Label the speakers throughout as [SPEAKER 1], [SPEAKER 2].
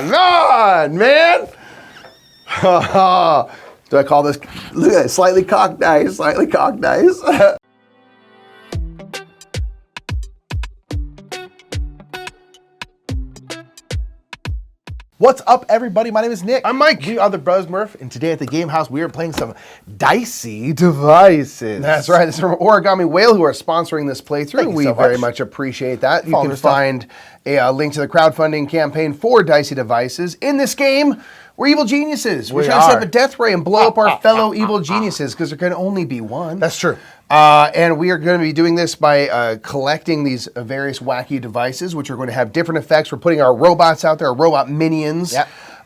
[SPEAKER 1] on, man. Do I call this, look at it, slightly cocked dice, slightly cocked dice.
[SPEAKER 2] What's up, everybody? My name is Nick.
[SPEAKER 1] I'm Mike.
[SPEAKER 2] We are the Brothers Murph, and today at the Game House, we are playing some Dicey devices.
[SPEAKER 1] That's right. This is from Origami Whale, who are sponsoring this playthrough. We very much appreciate that. You can find a link to the crowdfunding campaign for Dicey devices. In this game, we're evil geniuses. We're trying to set up a death ray and blow up our fellow evil geniuses, because there can only be one.
[SPEAKER 2] That's true.
[SPEAKER 1] And we are going to be doing this by collecting these various wacky devices, which are going to have different effects. We're putting our robots out there, our robot minions,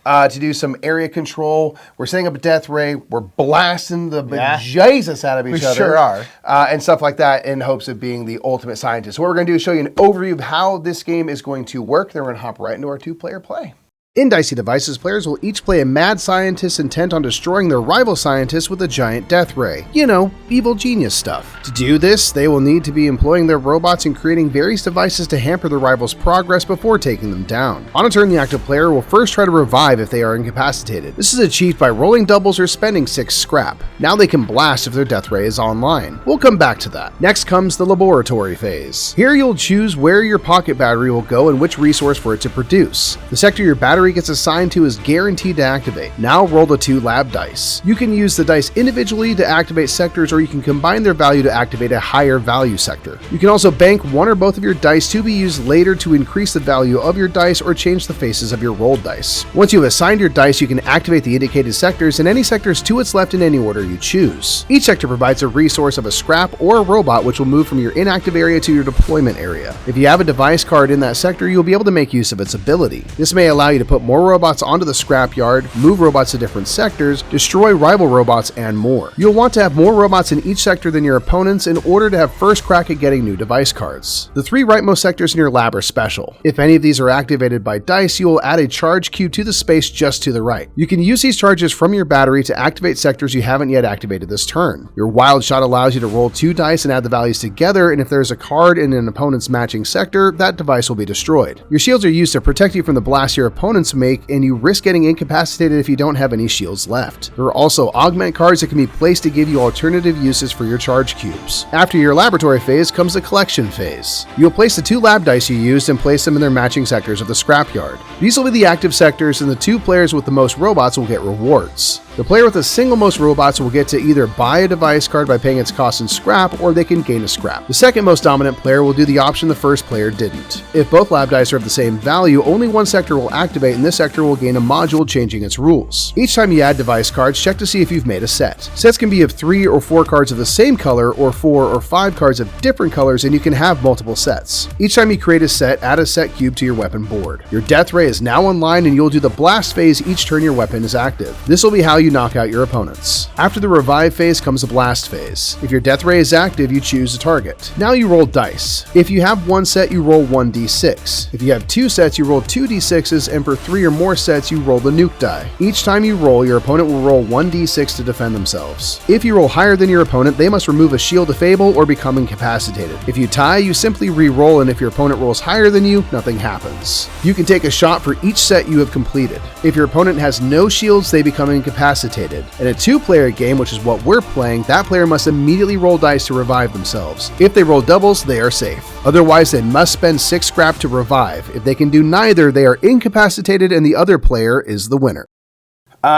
[SPEAKER 1] to do some area control. We're setting up a death ray. We're blasting the bejesus out of each other.
[SPEAKER 2] We sure are.
[SPEAKER 1] And stuff like that in hopes of being the ultimate scientist. So what we're going to do is show you an overview of how this game is going to work. Then we're going to hop right into our two-player play. In Dicey Devices, players will each play a mad scientist intent on destroying their rival scientist with a giant death ray. You know, evil genius stuff. To do this, they will need to be employing their robots and creating various devices to hamper the rival's progress before taking them down. On a turn, the active player will first try to revive if they are incapacitated. This is achieved by rolling doubles or spending 6 scrap. Now they can blast if their death ray is online. We'll come back to that. Next comes the laboratory phase. Here you'll choose where your pocket battery will go and which resource for it to produce. The sector your battery gets assigned to is guaranteed to activate. Now roll the 2 lab dice. You can use the dice individually to activate sectors, or you can combine their value to activate a higher value sector. You can also bank one or both of your dice to be used later to increase the value of your dice or change the faces of your rolled dice. Once you have assigned your dice, you can activate the indicated sectors and any sectors to its left in any order you choose. Each sector provides a resource of a scrap or a robot, which will move from your inactive area to your deployment area. If you have a device card in that sector, you'll be able to make use of its ability. This may allow you to put more robots onto the scrapyard, move robots to different sectors, destroy rival robots, and more. You'll want to have more robots in each sector than your opponents in order to have first crack at getting new device cards. The 3 rightmost sectors in your lab are special. If any of these are activated by dice, you will add a charge cube to the space just to the right. You can use these charges from your battery to activate sectors you haven't yet activated this turn. Your wild shot allows you to roll 2 dice and add the values together, and if there's a card in an opponent's matching sector, that device will be destroyed. Your shields are used to protect you from the blasts your opponents make, and you risk getting incapacitated if you don't have any shields left. There are also augment cards that can be placed to give you alternative uses for your charge cubes. After your laboratory phase comes the collection phase. You'll place the 2 lab dice you used and place them in their matching sectors of the scrapyard. These will be the active sectors, and the 2 players with the most robots will get rewards. The player with the single most robots will get to either buy a device card by paying its cost in scrap, or they can gain a scrap. The second most dominant player will do the option the first player didn't. If both lab dice are of the same value, only one sector will activate, and this sector will gain a module changing its rules. Each time you add device cards, check to see if you've made a set. Sets can be of 3 or 4 cards of the same color, or 4 or 5 cards of different colors, and you can have multiple sets. Each time you create a set, add a set cube to your weapon board. Your death ray is now online, and you'll do the blast phase each turn your weapon is active. This will be how you knock out your opponents. After the revive phase comes the blast phase. If your death ray is active, you choose a target. Now you roll dice. If you have 1 set, you roll 1d6. If you have 2 sets, you roll 2d6s, and for 3 or more sets, you roll the nuke die. Each time you roll, your opponent will roll 1d6 to defend themselves. If you roll higher than your opponent, they must remove a shield to Fable or become incapacitated. If you tie, you simply re-roll, and if your opponent rolls higher than you, nothing happens. You can take a shot for each set you have completed. If your opponent has no shields, they become incapacitated. In a 2-player game, which is what we're playing, that player must immediately roll dice to revive themselves. If they roll doubles, they are safe. Otherwise, they must spend 6 scrap to revive. If they can do neither, they are incapacitated and the other player is the winner.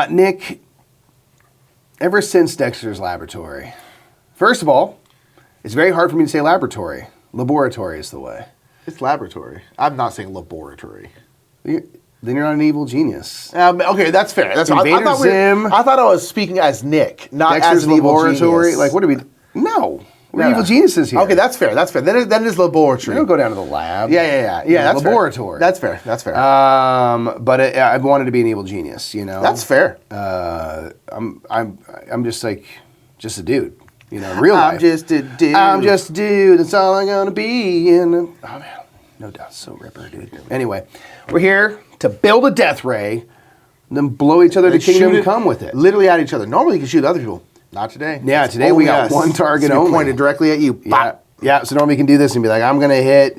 [SPEAKER 1] Nick, ever since Dexter's Laboratory, first of all, it's very hard for me to say laboratory. Laboratory is the way.
[SPEAKER 2] It's laboratory. I'm not saying laboratory.
[SPEAKER 1] Then you're not an evil genius.
[SPEAKER 2] Okay, that's fair. That's
[SPEAKER 1] Invader Zim.
[SPEAKER 2] I thought I was speaking as Nick, not
[SPEAKER 1] Dexter's
[SPEAKER 2] as an evil
[SPEAKER 1] Laboratory.
[SPEAKER 2] genius.
[SPEAKER 1] Like, what are we? No. We're evil geniuses here.
[SPEAKER 2] Okay, that's fair. That's fair. Then it is laboratory.
[SPEAKER 1] You don't go down to the lab.
[SPEAKER 2] Yeah. That's
[SPEAKER 1] laboratory.
[SPEAKER 2] Fair. That's fair.
[SPEAKER 1] But I've wanted to be an evil genius. You know.
[SPEAKER 2] That's fair.
[SPEAKER 1] I'm just a dude. You know, in real life.
[SPEAKER 2] I'm just a dude.
[SPEAKER 1] I'm just a dude. That's all I'm gonna be. Oh man, no doubt, so ripper, dude. Anyway, we're here to build a death ray, and then blow each other to kingdom come with it.
[SPEAKER 2] Literally at each other. Normally you can shoot other people. Not today.
[SPEAKER 1] Yeah, today we got one target only.
[SPEAKER 2] Pointed directly at you.
[SPEAKER 1] Yeah. So normally you can do this and be like, I'm going to hit,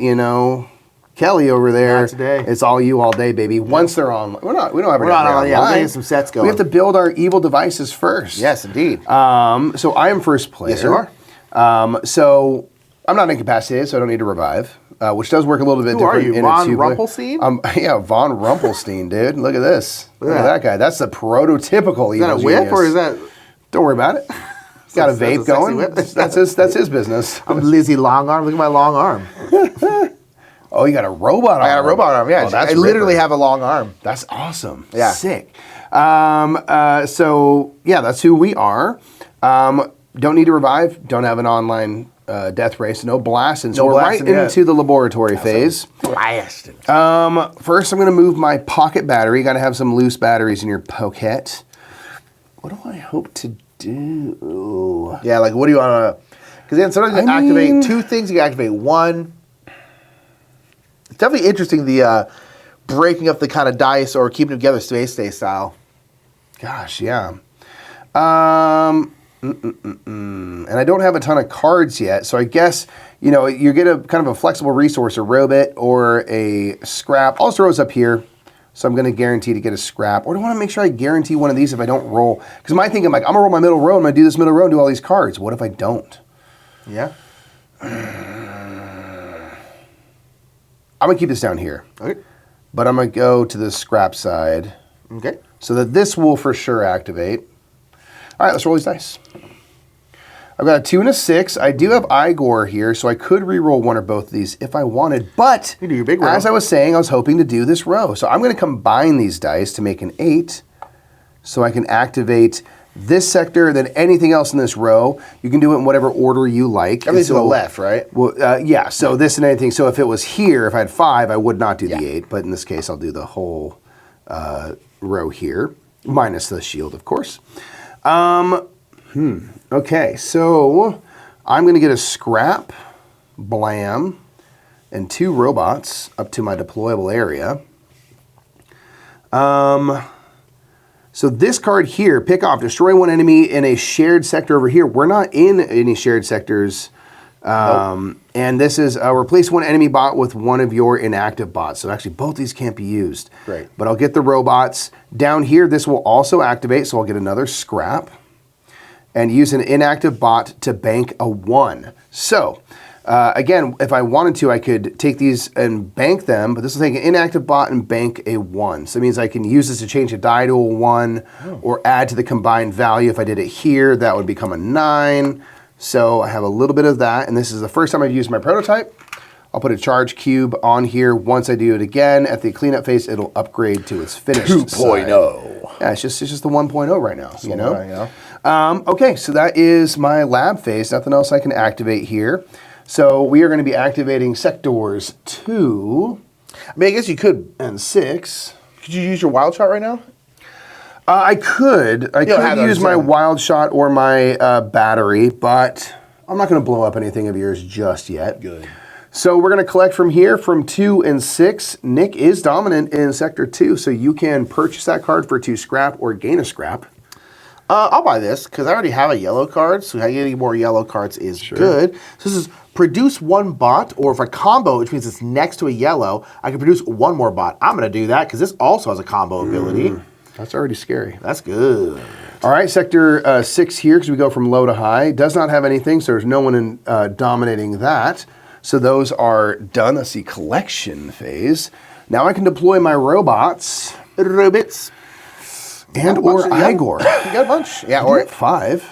[SPEAKER 1] Kelly over there.
[SPEAKER 2] Not today.
[SPEAKER 1] It's all you all day, baby. Once they're on, we don't ever
[SPEAKER 2] We're not
[SPEAKER 1] get
[SPEAKER 2] on. Yeah, we're
[SPEAKER 1] online.
[SPEAKER 2] getting some sets going.
[SPEAKER 1] We have to build our evil devices first.
[SPEAKER 2] Yes, indeed.
[SPEAKER 1] So I am first player.
[SPEAKER 2] Yes, you
[SPEAKER 1] are. So I'm not incapacitated, so I don't need to revive, which does work a little bit
[SPEAKER 2] Who
[SPEAKER 1] different.
[SPEAKER 2] are you,
[SPEAKER 1] in
[SPEAKER 2] Von
[SPEAKER 1] a two-player.
[SPEAKER 2] Rumpelstein?
[SPEAKER 1] Yeah, Von Rumpelstein, dude. Look at this. Look at
[SPEAKER 2] that.
[SPEAKER 1] that guy. That's the prototypical
[SPEAKER 2] Is that a
[SPEAKER 1] evil
[SPEAKER 2] whip
[SPEAKER 1] genius.
[SPEAKER 2] or is that?
[SPEAKER 1] Don't worry about it. Got a
[SPEAKER 2] That's a
[SPEAKER 1] vape
[SPEAKER 2] sexy
[SPEAKER 1] going.
[SPEAKER 2] whip.
[SPEAKER 1] That's his business.
[SPEAKER 2] I'm Lizzie Long Arm. Look at my long arm.
[SPEAKER 1] Oh, you got a robot arm.
[SPEAKER 2] I got a robot arm. Yeah,
[SPEAKER 1] Oh, that's
[SPEAKER 2] I literally
[SPEAKER 1] ripper.
[SPEAKER 2] have a long arm.
[SPEAKER 1] That's awesome.
[SPEAKER 2] Yeah.
[SPEAKER 1] Sick. So, yeah, that's who we are. Don't need to revive. Don't have an online death race. No blasting. So
[SPEAKER 2] No
[SPEAKER 1] we're
[SPEAKER 2] blasting
[SPEAKER 1] right
[SPEAKER 2] yet.
[SPEAKER 1] into the laboratory phase.
[SPEAKER 2] Blasted.
[SPEAKER 1] First, I'm going to move my pocket battery. Got to have some loose batteries in your pocket. What do I hope to do?
[SPEAKER 2] Yeah, like what do you want to? Because then sometimes you activate two things. You can activate one. It's definitely interesting the breaking up the kind of dice or keeping them together space day style.
[SPEAKER 1] Gosh, yeah. And I don't have a ton of cards yet, so I guess, you know, you get a kind of a flexible resource, a robot or a scrap. All throws up here, so I'm going to guarantee to get a scrap. Or do I want to make sure I guarantee one of these if I don't roll? Because my thinking, like, I'm going to roll my middle row, I'm going to do this middle row and do all these cards. What if I don't?
[SPEAKER 2] Yeah.
[SPEAKER 1] I'm going to keep this down here.
[SPEAKER 2] Okay.
[SPEAKER 1] But I'm going to go to the scrap side
[SPEAKER 2] Okay.
[SPEAKER 1] so that this will for sure activate. All right, let's roll these dice. I've got a 2 and a 6. I do have Igor here, so I could re-roll one or both of these if I wanted. But
[SPEAKER 2] You do your big row.
[SPEAKER 1] as I was saying, I was hoping to do this row. So I'm going to combine these dice to make an 8 so I can activate this sector, then anything else in this row. You can do it in whatever order you like.
[SPEAKER 2] Everything's to
[SPEAKER 1] And
[SPEAKER 2] the left, right?
[SPEAKER 1] Well, yeah, so this and anything. So if it was here, if I had 5, I would not do the
[SPEAKER 2] Yeah.
[SPEAKER 1] 8. But in this case, I'll do the whole row here, minus the shield, of course. Okay, so I'm going to get a scrap, blam, and 2 robots up to my deployable area. So this card here, pick off, destroy one enemy in a shared sector over here. We're not in any shared sectors. And this is replace one enemy bot with one of your inactive bots. So actually both these can't be used.
[SPEAKER 2] Great.
[SPEAKER 1] But I'll get the robots. Down here, this will also activate, so I'll get another scrap. And use an inactive bot to bank a 1. So, again, if I wanted to, I could take these and bank them, but this will take an inactive bot and bank a 1. So it means I can use this to change a die to a 1 or add to the combined value. If I did it here, that would become a 9. So I have a little bit of that, and this is the first time I've used my prototype. I'll put a charge cube on here. Once I do it again, at the cleanup phase, it'll upgrade to its finished
[SPEAKER 2] 2.0.
[SPEAKER 1] Yeah, it's just the 1.0 right now, you know?
[SPEAKER 2] Right, yeah.
[SPEAKER 1] Okay, so that is my lab phase. Nothing else I can activate here. So we are going to be activating sectors 2
[SPEAKER 2] I mean, I guess you could.
[SPEAKER 1] and 6.
[SPEAKER 2] Could you use your wild shot right now?
[SPEAKER 1] I could
[SPEAKER 2] have that
[SPEAKER 1] use my
[SPEAKER 2] sound.
[SPEAKER 1] wild shot or my battery, but I'm not going to blow up anything of yours just yet.
[SPEAKER 2] Good.
[SPEAKER 1] So we're going to collect from here from 2 and 6. Nick is dominant in sector 2, so you can purchase that card for 2 scrap or gain a scrap.
[SPEAKER 2] I'll buy this because I already have a yellow card, so getting more yellow cards is good. So this is produce 1 bot, or if I combo, which means it's next to a yellow, I can produce 1 more bot. I'm going to do that because this also has a combo ability.
[SPEAKER 1] That's already scary.
[SPEAKER 2] That's good.
[SPEAKER 1] All right, sector 6 here, because we go from low to high. Does not have anything, so there's no one dominating that. So those are done. That's the collection phase. Now I can deploy my robots.
[SPEAKER 2] Robots.
[SPEAKER 1] And or Igor.
[SPEAKER 2] You got a bunch. Yeah,
[SPEAKER 1] Or
[SPEAKER 2] or
[SPEAKER 1] at 5.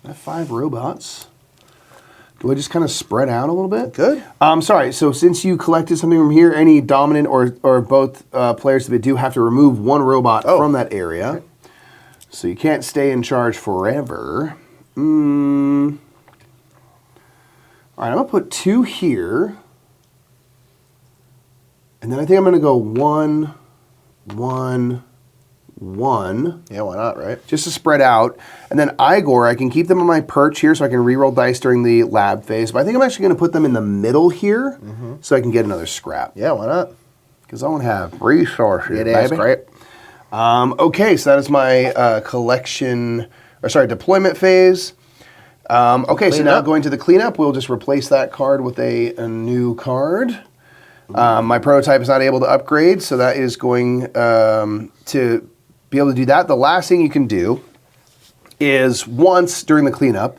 [SPEAKER 1] I have 5 robots. Do I just kind of spread out a little bit?
[SPEAKER 2] Good.
[SPEAKER 1] Sorry, so since you collected something from here, any dominant or both players that do have to remove 1 robot from that area. Okay. So you can't stay in charge forever. All right, I'm going to put 2 here. And then I think I'm going to go 1, 1, 1.
[SPEAKER 2] Yeah, why not, right?
[SPEAKER 1] Just to spread out. And then Igor, I can keep them on my perch here so I can re-roll dice during the lab phase. But I think I'm actually going to put them in the middle here so I can get another scrap.
[SPEAKER 2] Yeah, why not?
[SPEAKER 1] Because I want to have resources,
[SPEAKER 2] It is
[SPEAKER 1] baby.
[SPEAKER 2] great.
[SPEAKER 1] Okay, so that is my deployment phase. Okay, so now going to the cleanup, we'll just replace that card with a new card. My prototype is not able to upgrade, so that is going to be able to do that. The last thing you can do is once during the cleanup,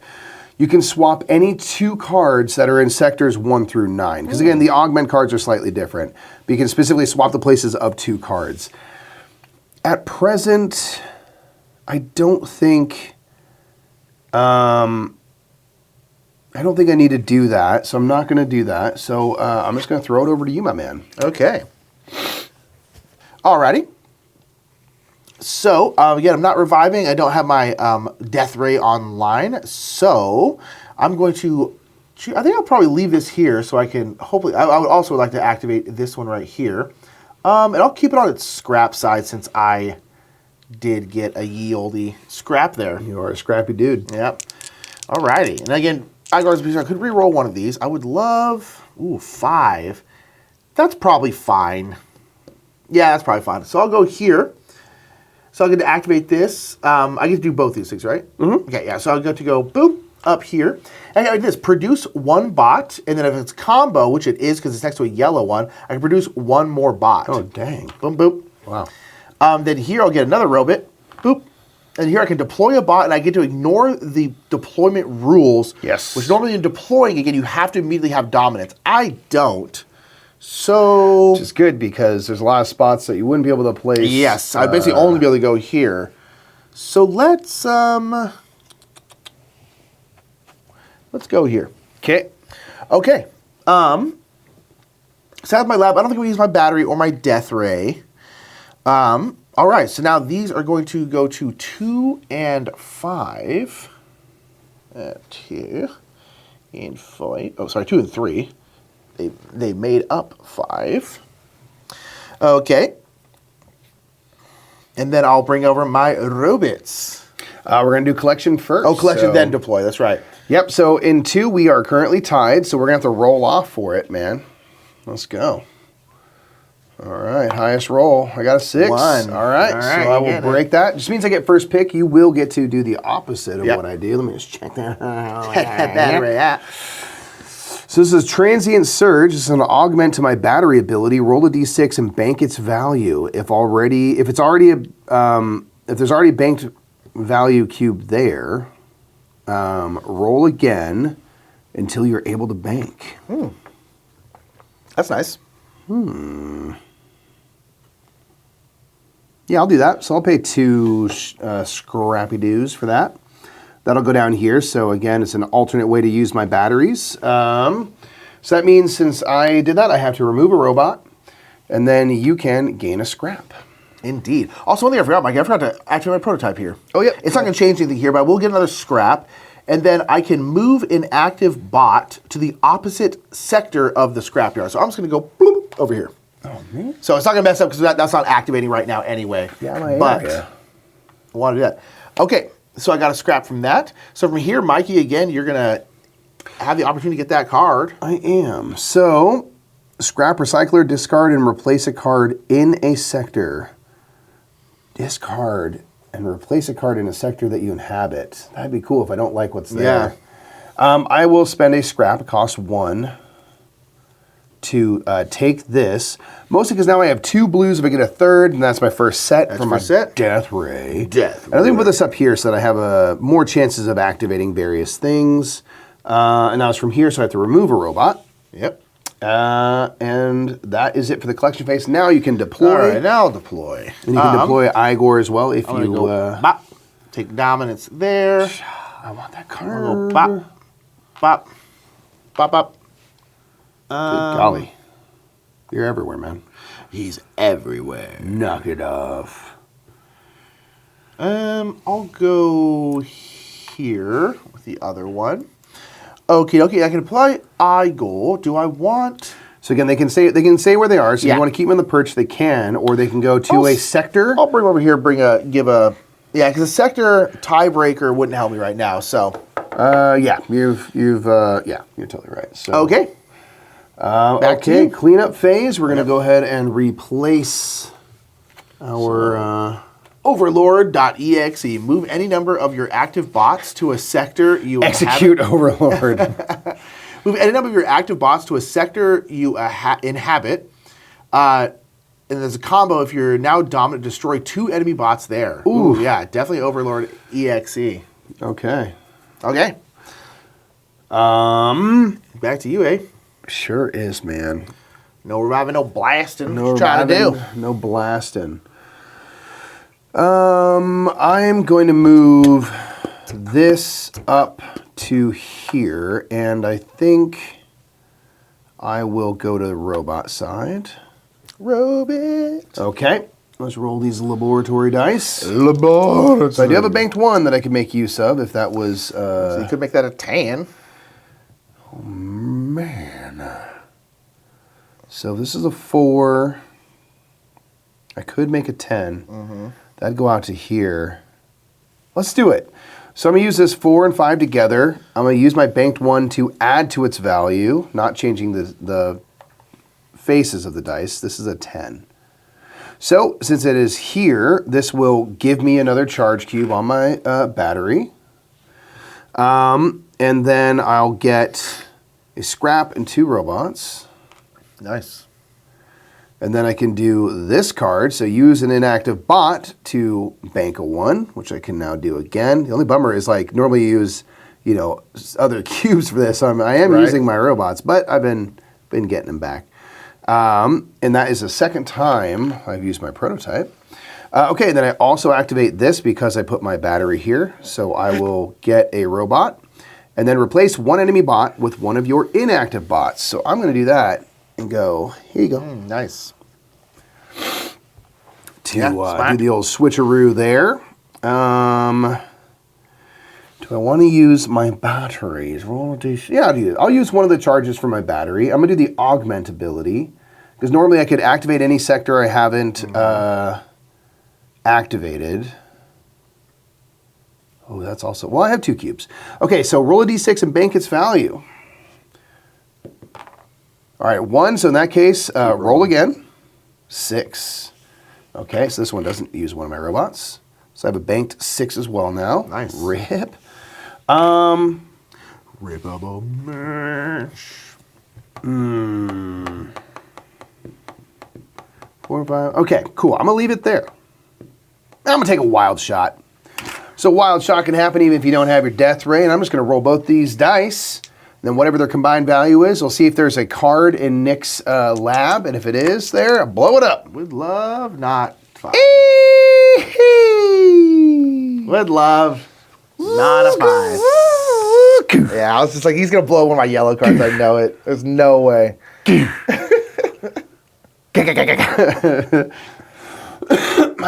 [SPEAKER 1] you can swap any 2 cards that are in sectors 1 through 9. Because again, the augment cards are slightly different. But you can specifically swap the places of 2 cards. At present, I don't think I need to do that, so I'm not going to do that. So I'm just going to throw it over to you, my man.
[SPEAKER 2] Okay. Alrighty. So, again, I'm not reviving. I don't have my Death Ray online. So, I'm going to... I think I'll probably leave this here so I can... Hopefully... I would also like to activate this one right here. And I'll keep it on its scrap side since I did get a ye olde scrap there.
[SPEAKER 1] You are a scrappy dude.
[SPEAKER 2] Yep. Alrighty. And again, I could re-roll one of these. I would love... Ooh, 5. That's probably fine. Yeah, that's probably fine. So I'll go here. So I'll get to activate this. I get to do both these things, right?
[SPEAKER 1] Mm-hmm.
[SPEAKER 2] Okay, yeah. So I'll get to go, boop, up here. And I do this, produce 1 bot. And then if it's combo, which it is because it's next to a yellow one, I can produce 1 more bot.
[SPEAKER 1] Oh, dang.
[SPEAKER 2] Boom, boop.
[SPEAKER 1] Wow.
[SPEAKER 2] Then here I'll get another robot. Boop. And here I can deploy a bot, and I get to ignore the deployment rules.
[SPEAKER 1] Yes.
[SPEAKER 2] Which normally in deploying, again, you have to immediately have dominance. I don't. So...
[SPEAKER 1] Which is good because there's a lot of spots that you wouldn't be able to place.
[SPEAKER 2] Yes, I'd basically only be able to go here. So let's go here.
[SPEAKER 1] Okay.
[SPEAKER 2] Okay. So I have my lab. I don't think we use my battery or my death ray. All right, so now these are going to go to 2 and 5. 2 and 5. Oh, sorry, 2 and 3. They made up 5. Okay. And then I'll bring over my robots.
[SPEAKER 1] We're going to do collection first.
[SPEAKER 2] Oh, collection, then deploy. That's right.
[SPEAKER 1] Yep, so in 2, we are currently tied, so we're going to have to roll off for it, man. Let's go. All right, highest roll. I got a 6.
[SPEAKER 2] 1.
[SPEAKER 1] All right, so I will break that. Just means I get first pick. You will get to do the opposite of what I do. Let me just check that out.
[SPEAKER 2] Battery out.
[SPEAKER 1] So this is Transient Surge. This is an augment to my battery ability. Roll a d6 and bank its value. If there's already a banked value cube there, roll again until you're able to bank.
[SPEAKER 2] That's nice.
[SPEAKER 1] Yeah, I'll do that. So I'll pay 2 scrappy dues for that. That'll go down here. So again, it's an alternate way to use my batteries. So that means since I did that, I have to remove a robot, and then you can gain a scrap.
[SPEAKER 2] Indeed. Also, one thing I forgot, Mike, I forgot to activate my prototype here.
[SPEAKER 1] Oh, yeah.
[SPEAKER 2] It's not going to change anything here, but I will get another scrap, and then I can move an active bot to the opposite sector of the scrapyard. So I'm just going to go bloop, over here.
[SPEAKER 1] Oh, man.
[SPEAKER 2] So it's not going to mess up because that's not activating right now anyway.
[SPEAKER 1] Yeah, my
[SPEAKER 2] but
[SPEAKER 1] area.
[SPEAKER 2] I want to do that. Okay, so I got a scrap from that. So from here, Mikey, again, you're going to have the opportunity to get that card.
[SPEAKER 1] I am. So, scrap, recycler, discard, and replace a card in a sector. Discard and replace a card in a sector that you inhabit. That'd be cool if I don't like what's there. Yeah. I will spend a scrap. It costs 1 to take this. Mostly because now I have 2 blues. If I get a third, and that's my first set from my Death Ray.
[SPEAKER 2] Death
[SPEAKER 1] Ray. I think we put this up here so that I have more chances of activating various things. And now it's from here, so I have to remove a robot.
[SPEAKER 2] Yep.
[SPEAKER 1] And that is it for the collection phase. Now you can deploy.
[SPEAKER 2] All right, now I'll deploy.
[SPEAKER 1] And you can deploy Igor as well if you...
[SPEAKER 2] Go bop. Take dominance there.
[SPEAKER 1] I want that card.
[SPEAKER 2] Go bop. Bop. Bop, bop.
[SPEAKER 1] Good golly. You're everywhere, man.
[SPEAKER 2] He's everywhere.
[SPEAKER 1] Knock it off.
[SPEAKER 2] I'll go here with the other one. Okay, I can apply Igor. Do I want...
[SPEAKER 1] So again, they can say where they are. So if you want to keep them in the perch, they can, or they can go to a sector.
[SPEAKER 2] I'll bring them over here, yeah, because a sector tiebreaker wouldn't help me right now, so.
[SPEAKER 1] Yeah, you're totally right. So.
[SPEAKER 2] Okay.
[SPEAKER 1] Back to cleanup phase. We're going to go ahead and replace our...
[SPEAKER 2] Overlord.exe. Move any number of your active bots to a sector you
[SPEAKER 1] execute Overlord.
[SPEAKER 2] Move any number of your active bots to a sector you inhabit. And there's a combo. If you're now dominant, destroy 2 enemy bots there. Ooh, yeah, definitely Overlord EXE.
[SPEAKER 1] Okay.
[SPEAKER 2] Okay. Back to you, eh?
[SPEAKER 1] Sure is, man.
[SPEAKER 2] No reviving, no blasting.
[SPEAKER 1] No
[SPEAKER 2] What you trying to do?
[SPEAKER 1] No blasting. I'm going to move this up to here, and I think I will go to the robot side.
[SPEAKER 2] Robot.
[SPEAKER 1] Okay, let's roll these laboratory dice.
[SPEAKER 2] Laboratory.
[SPEAKER 1] So I do have a banked 1 that I could make use of if that was...
[SPEAKER 2] So you could make that a 10.
[SPEAKER 1] Oh, man. So this is a 4. I could make a 10. That'd go out to here. Let's do it. So I'm going to use this 4 and 5 together. I'm going to use my banked 1 to add to its value, not changing the faces of the dice. This is a 10. So since it is here, this will give me another charge cube on my battery. And then I'll get a scrap and 2 robots.
[SPEAKER 2] Nice.
[SPEAKER 1] And then I can do this card, so use an inactive bot to bank a 1, which I can now do again. The only bummer is, like, normally you use, other cubes for this. So I am using my robots, but I've been getting them back. And that is the second time I've used my prototype. Okay, then I also activate this because I put my battery here. So I will get a robot and then replace 1 enemy bot with 1 of your inactive bots. So I'm going to do that and go, here you go.
[SPEAKER 2] Nice.
[SPEAKER 1] To do the old switcheroo there. Do I want to use my batteries? Yeah, I'll use one of the charges for my battery. I'm going to do the augment ability. Because normally I could activate any sector I haven't activated. Oh, that's also... Well, I have 2 cubes. Okay, so roll a d6 and bank its value. All right, 1. So in that case, roll again. 6. Okay, so this one doesn't use one of my robots. So I have a banked 6 as well now.
[SPEAKER 2] Nice.
[SPEAKER 1] Rip.
[SPEAKER 2] Ripable merch.
[SPEAKER 1] 4, 5. Okay, cool. I'm going to leave it there. I'm going to take a wild shot. So wild shot can happen even if you don't have your death ray. And I'm just going to roll both these dice. And then whatever their combined value is, we'll see if there's a card in Nick's lab. And if it is there, I'll blow it up.
[SPEAKER 2] With love, not 5. With love, not a 5. Yeah, I was just like, he's going to blow one of my yellow cards. I know it. There's no way.
[SPEAKER 1] I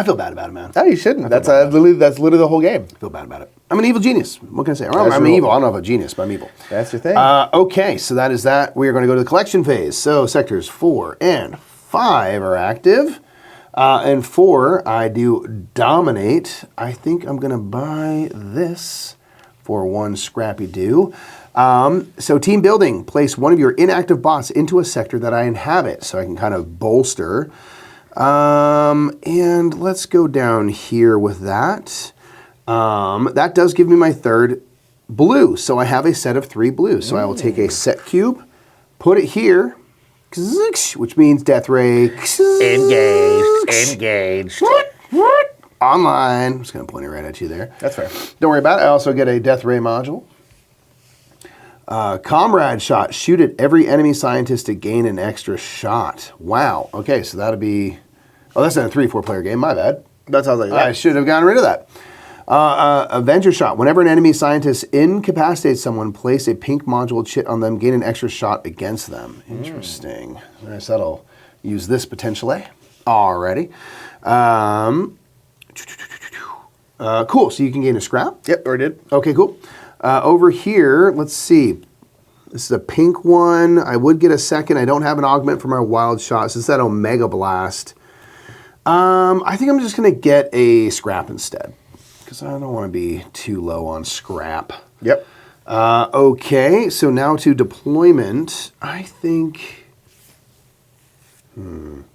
[SPEAKER 1] feel bad about it, man.
[SPEAKER 2] No, you shouldn't. That's literally the whole game.
[SPEAKER 1] I feel bad about it. I'm an evil genius. What can I say? I'm evil. I don't know if I'm a genius, but I'm evil.
[SPEAKER 2] That's your thing.
[SPEAKER 1] Okay, so that is that. We are going to go to the collection phase. So sectors 4 and 5 are active. And 4, I do dominate. I think I'm going to buy this for 1 scrappy do. So team building. Place 1 of your inactive bots into a sector that I inhabit. So I can kind of bolster. And let's go down here with that. That does give me my 3rd blue. So I have a set of 3 blues. So I will take a set cube, put it here, which means death ray.
[SPEAKER 2] Engaged.
[SPEAKER 1] Online. I'm just going to point it right at you there.
[SPEAKER 2] That's fair.
[SPEAKER 1] Don't worry about it. I also get a death ray module. Comrade shot. Shoot at every enemy scientist to gain an extra shot. Wow. Okay, so that'll be... Oh, that's not a 3-4 player game. My bad.
[SPEAKER 2] That sounds like that.
[SPEAKER 1] I should have gotten rid of that. Avenger shot. Whenever an enemy scientist incapacitates someone, place a pink module chit on them, gain an extra shot against them. Interesting. Nice. That'll use this potentially. Alrighty. Cool. So you can gain a scrap?
[SPEAKER 2] Yep, or did.
[SPEAKER 1] Okay, cool. Over here, let's see. This is a pink one. I would get a second. I don't have an augment for my wild shot. This is that Omega Blast. I think I'm just going to get a scrap instead, because I don't want to be too low on scrap.
[SPEAKER 2] Yep.
[SPEAKER 1] Okay, so now to deployment. I think... What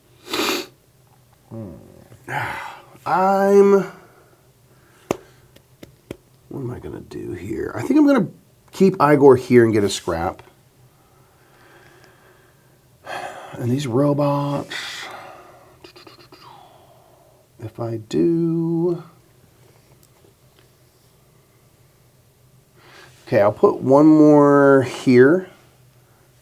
[SPEAKER 1] am I going to do here? I think I'm going to keep Igor here and get a scrap. And these robots, if I do... Okay, I'll put one more here,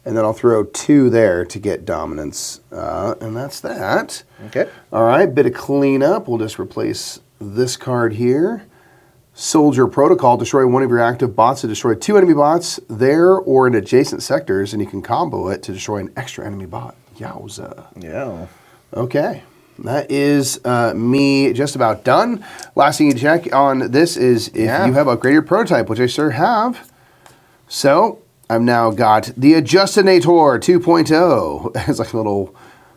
[SPEAKER 1] and then I'll throw 2 there to get dominance. And that's that.
[SPEAKER 2] Okay.
[SPEAKER 1] All right, bit of cleanup. We'll just replace this card here. Soldier Protocol. Destroy one of your active bots to destroy 2 enemy bots there or in adjacent sectors, and you can combo it to destroy an extra enemy bot. Yowza.
[SPEAKER 2] Yeah.
[SPEAKER 1] Okay. That is me just about done. Last thing you check on this is if you have upgraded your prototype, which I sure have. So I've now got the Adjustinator 2.0. It's like a little,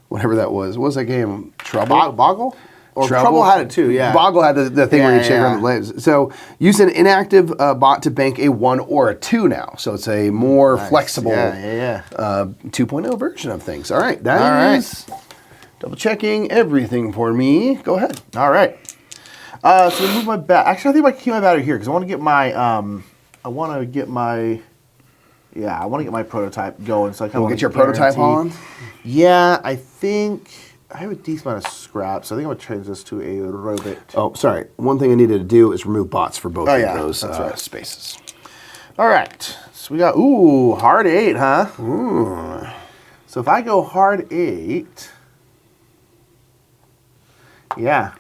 [SPEAKER 1] whatever that was. What was that game? Trouble?
[SPEAKER 2] Boggle? Or Trouble had it too, yeah.
[SPEAKER 1] Boggle had the thing where you check on the legs. So use an inactive bot to bank a 1 or a 2 now. So it's a more flexible 2.0 version of things. All right. That is double checking everything for me. Go ahead.
[SPEAKER 2] All right. So move my bat. Actually, I think I might keep my battery here because I want to get my I want to get my prototype going. So I kind of
[SPEAKER 1] get your prototype on.
[SPEAKER 2] Yeah, I think I have a decent amount of scrap, so I think I'm gonna change this to a robot.
[SPEAKER 1] Oh, sorry. One thing I needed to do is remove bots for both of those spaces.
[SPEAKER 2] All right. So we got hard 8, huh? Ooh. So if I go hard 8, yeah.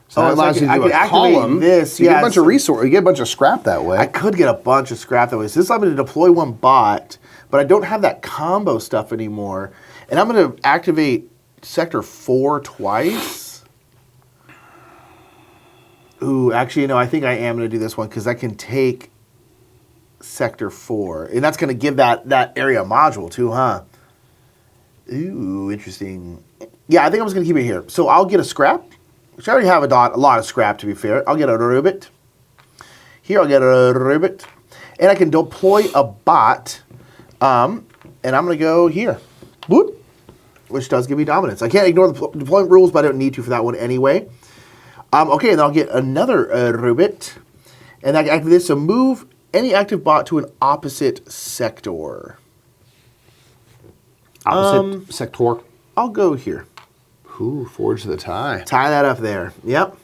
[SPEAKER 1] So that allows you to do a column.
[SPEAKER 2] This.
[SPEAKER 1] You get a bunch of resource. You get a bunch of scrap that way.
[SPEAKER 2] I could get a bunch of scrap that way. So this allows me to deploy 1 bot, but I don't have that combo stuff anymore. And I'm going to activate Sector 4 twice. Ooh, actually, no, I think I am going to do this one because I can take Sector 4. And that's going to give that area a module too, huh? Ooh, interesting. Yeah, I think I'm just going to keep it here. So I'll get a scrap, which I already have a lot of scrap, to be fair. I'll get a robot. Here, I'll get a robot. And I can deploy a bot. And I'm going to go here. Whoop. Which does give me dominance. I can't ignore the deployment rules, but I don't need to for that one anyway. Okay, and then I'll get another robot. And I can activate this to move any active bot to an opposite sector.
[SPEAKER 1] Opposite sector.
[SPEAKER 2] I'll go here.
[SPEAKER 1] Ooh, forge the tie.
[SPEAKER 2] Tie that up there. Yep.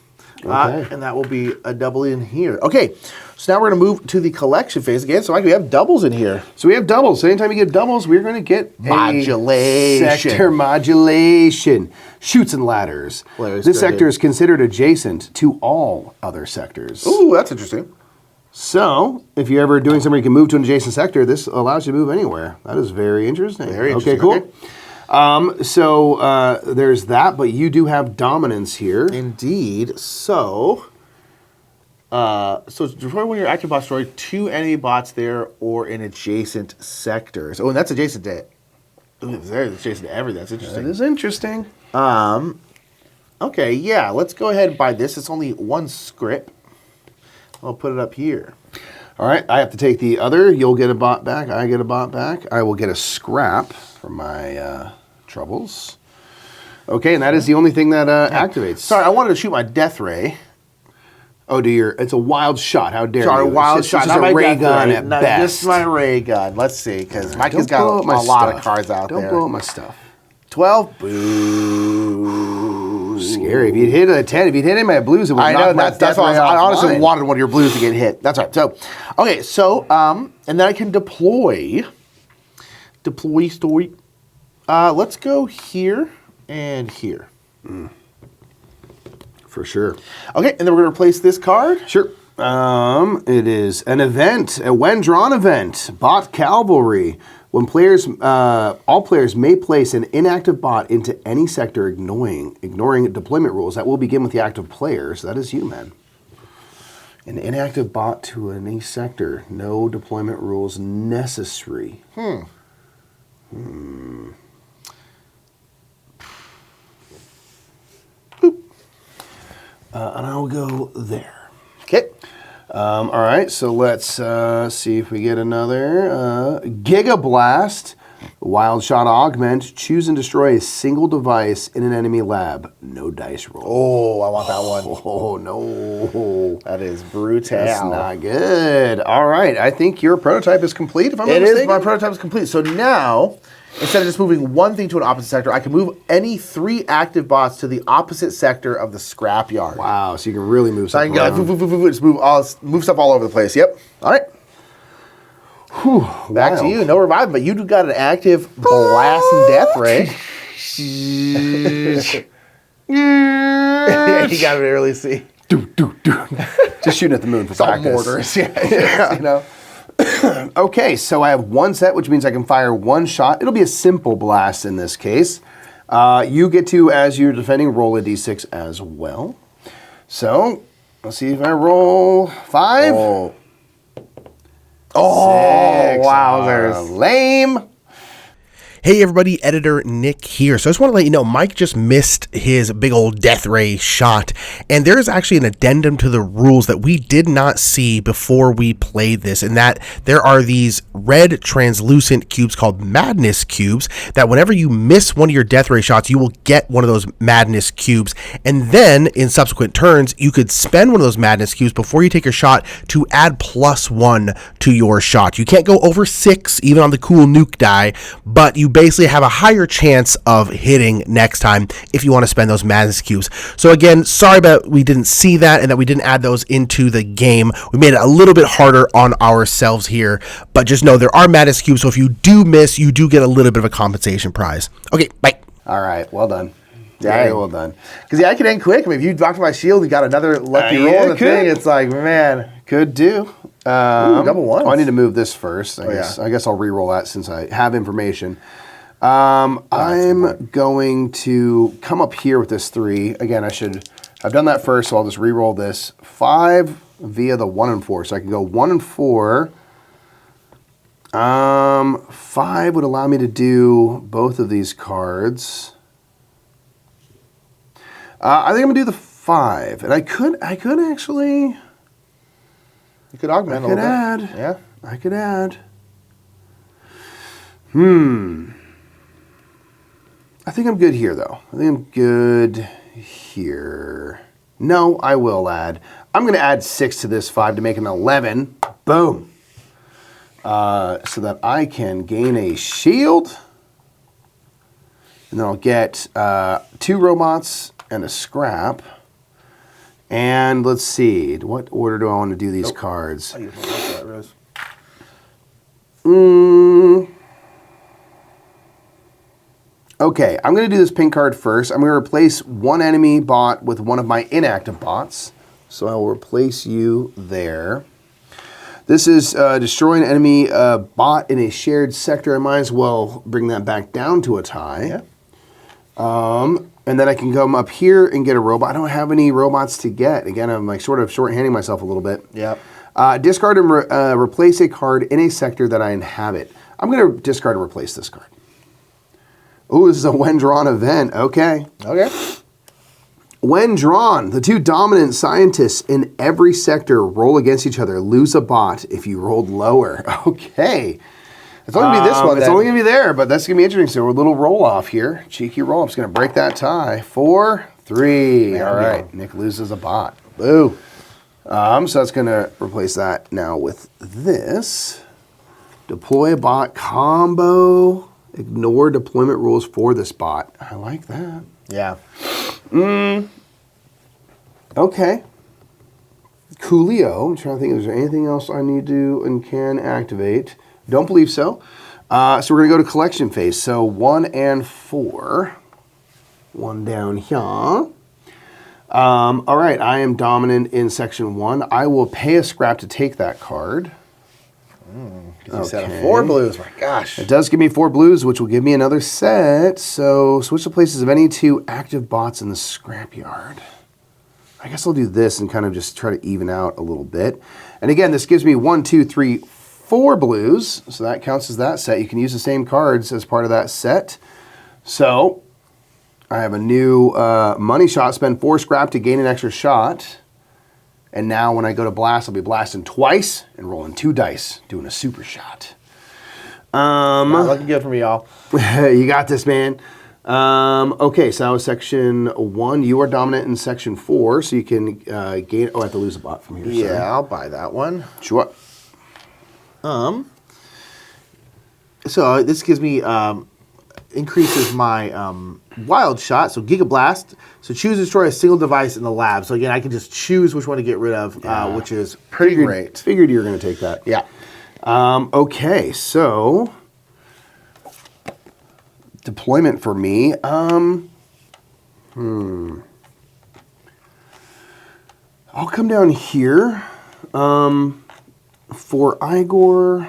[SPEAKER 1] Okay.
[SPEAKER 2] And that will be a double in here. Okay, so now we're going to move to the collection phase again. So Mike, we have doubles in here.
[SPEAKER 1] So we have doubles. So anytime you get doubles, we're going to get
[SPEAKER 2] modulation.
[SPEAKER 1] Sector modulation. Chutes and ladders. This sector is considered adjacent to all other sectors.
[SPEAKER 2] Ooh, that's interesting.
[SPEAKER 1] So if you're ever doing something you can move to an adjacent sector, this allows you to move anywhere. That is very interesting.
[SPEAKER 2] Very interesting.
[SPEAKER 1] Okay, cool. Okay. So there's that, but you do have dominance here.
[SPEAKER 2] Indeed. So destroy one of your active bots, destroy 2 enemy bots there or in adjacent sectors. Oh, and that's adjacent to it. There's adjacent to everything. That's interesting.
[SPEAKER 1] That is interesting.
[SPEAKER 2] Okay, yeah, let's go ahead and buy this. It's only 1 script. I'll put it up here.
[SPEAKER 1] All right, I have to take the other. You'll get a bot back. I get a bot back. I will get a scrap for my troubles. Okay, and that is the only thing that activates.
[SPEAKER 2] Sorry, I wanted to shoot my death ray.
[SPEAKER 1] Oh, it's a wild shot. How dare you?
[SPEAKER 2] Sorry, wild shot.
[SPEAKER 1] It's just a ray gun at best.
[SPEAKER 2] Just my ray gun. Let's see, because Mike has got a lot of cards out there.
[SPEAKER 1] Don't blow up my stuff.
[SPEAKER 2] 12. Boo.
[SPEAKER 1] Scary. If you'd hit a 10, if you'd hit any of my blues, it would knock my
[SPEAKER 2] that's why I honestly wanted one of your blues to get hit. That's right. So, okay, so, and then I can deploy story. Let's go here and here.
[SPEAKER 1] For sure.
[SPEAKER 2] Okay, and then we're going to replace this card.
[SPEAKER 1] Sure. It is an event, a when drawn event, bot cavalry. When all players may place an inactive bot into any sector ignoring deployment rules. That will begin with the active players. That is you, man. An inactive bot to any sector. No deployment rules necessary.
[SPEAKER 2] Boop.
[SPEAKER 1] And I'll go there.
[SPEAKER 2] Okay.
[SPEAKER 1] All right, so let's see if we get another Giga Blast. Wild Shot Augment. Choose and destroy a single device in an enemy lab. No dice roll.
[SPEAKER 2] Oh, I want that one.
[SPEAKER 1] Oh, no.
[SPEAKER 2] That is brutal.
[SPEAKER 1] That's not good. All right. I think your prototype is complete, if I'm not mistaken.
[SPEAKER 2] It is. My prototype is complete. So now, instead of just moving one thing to an opposite sector, I can move any 3 active bots to the opposite sector of the scrapyard.
[SPEAKER 1] Wow. So you can really move stuff
[SPEAKER 2] So I can go just move stuff all over the place. Yep. All right.
[SPEAKER 1] Whew,
[SPEAKER 2] Back to you. No reviving, but you got an active blast and death ray. Yeah, you got to really see.
[SPEAKER 1] Just shooting at the moon for practice.
[SPEAKER 2] Mortars. Yeah.
[SPEAKER 1] You know. Okay, so I have 1 set, which means I can fire 1 shot. It'll be a simple blast in this case. You get to, as you're defending, roll a d6 as well. So, let's see if I roll 5.
[SPEAKER 2] Oh,
[SPEAKER 1] 6.
[SPEAKER 2] wowzers.
[SPEAKER 1] Lame.
[SPEAKER 3] Hey everybody, Editor Nick here. So I just want to let you know, Mike just missed his big old death ray shot, and there is actually an addendum to the rules that we did not see before we played this, and that there are these red translucent cubes called madness cubes that whenever you miss one of your death ray shots, you will get one of those madness cubes, and then in subsequent turns, you could spend one of those madness cubes before you take your shot to add +1 to your shot. You can't go over 6 even on the cool nuke die, but you basically have a higher chance of hitting next time if you want to spend those madness cubes. So again, sorry about we didn't see that and that we didn't add those into the game. We made it a little bit harder on ourselves here, but just know there are madness cubes, so if you do miss, you do get a little bit of a compensation prize. Okay, bye.
[SPEAKER 1] All right, well done. Very well done.
[SPEAKER 2] Because yeah, I can end quick. I mean, if you dropped my shield, you got another lucky roll
[SPEAKER 1] yeah,
[SPEAKER 2] on the thing. It's like, man.
[SPEAKER 1] Could do.
[SPEAKER 2] Ooh, double ones.
[SPEAKER 1] Oh, I need to move this first. I guess I'll re-roll that since I have information. I'm going to come up here with this 3. Again, I've done that first, so I'll just re-roll this. 5 via the 1 and 4. So I can go 1 and 4. 5 would allow me to do both of these cards. I think I'm gonna do the 5, and I could actually.
[SPEAKER 2] You could augment a little bit.
[SPEAKER 1] Add.
[SPEAKER 2] Yeah.
[SPEAKER 1] I could add. I think I'm good here, though. I think I'm good here. No, I will add. I'm going to add 6 to this 5 to make an 11. Boom. So that I can gain a shield. And then I'll get 2 robots and a scrap. And let's see. What order do I want to do these cards? Okay, I'm going to do this pink card first. I'm going to replace one enemy bot with one of my inactive bots. So I will replace you there. This is destroy an enemy bot in a shared sector. I might as well bring that back down to a tie. Yeah. And then I can come up here and get a robot. I don't have any robots to get. Again, I'm like sort of shorthanding myself a little bit.
[SPEAKER 2] Yep.
[SPEAKER 1] Discard and replace a card in a sector that I inhabit. I'm going to discard and replace this card. Ooh, this is a when drawn event. Okay.
[SPEAKER 2] Okay.
[SPEAKER 1] When drawn, the 2 dominant scientists in every sector roll against each other. Lose a bot if you rolled lower. Okay.
[SPEAKER 2] It's only going to be this one.
[SPEAKER 1] It's only going to be there, but that's going to be interesting. So a little roll off here. Cheeky roll. I'm just going to break that tie. 4, 3. All right. Nick loses a bot. Boo. So that's going to replace that now with this. Deploy a bot combo. Ignore deployment rules for this bot. I like that.
[SPEAKER 2] Yeah.
[SPEAKER 1] Okay. Coolio. I'm trying to think, is there anything else I need to and can activate? Don't believe so. So we're going to go to collection phase. So 1 and 4. 1 down here. All right, I am dominant in section 1. I will pay a scrap to take that card.
[SPEAKER 2] You said 4 blues. My gosh.
[SPEAKER 1] It does give me 4 blues, which will give me another set. So switch the places of any 2 active bots in the scrapyard. I guess I'll do this and kind of just try to even out a little bit. And again, this gives me 1, 2, 3, 4 blues. So that counts as that set. You can use the same cards as part of that set. So I have a new money shot. Spend 4 scrap to gain an extra shot. And now when I go to blast, I'll be blasting twice and rolling 2 dice, doing a super shot.
[SPEAKER 2] Not looking good for me, y'all.
[SPEAKER 1] You got this, man. Okay, so that was section 1. You are dominant in section 4, so you can gain. Oh, I have to lose a bot from here.
[SPEAKER 2] Yeah,
[SPEAKER 1] sorry.
[SPEAKER 2] I'll buy that one.
[SPEAKER 1] Sure.
[SPEAKER 2] So this gives me increases my wild shot. So Giga Blast. So choose and destroy a single device in the lab. So again, I can just choose which one to get rid of, which is pretty great.
[SPEAKER 1] Figured you were going to take that.
[SPEAKER 2] Yeah.
[SPEAKER 1] Okay, so deployment for me. I'll come down here. For Igor,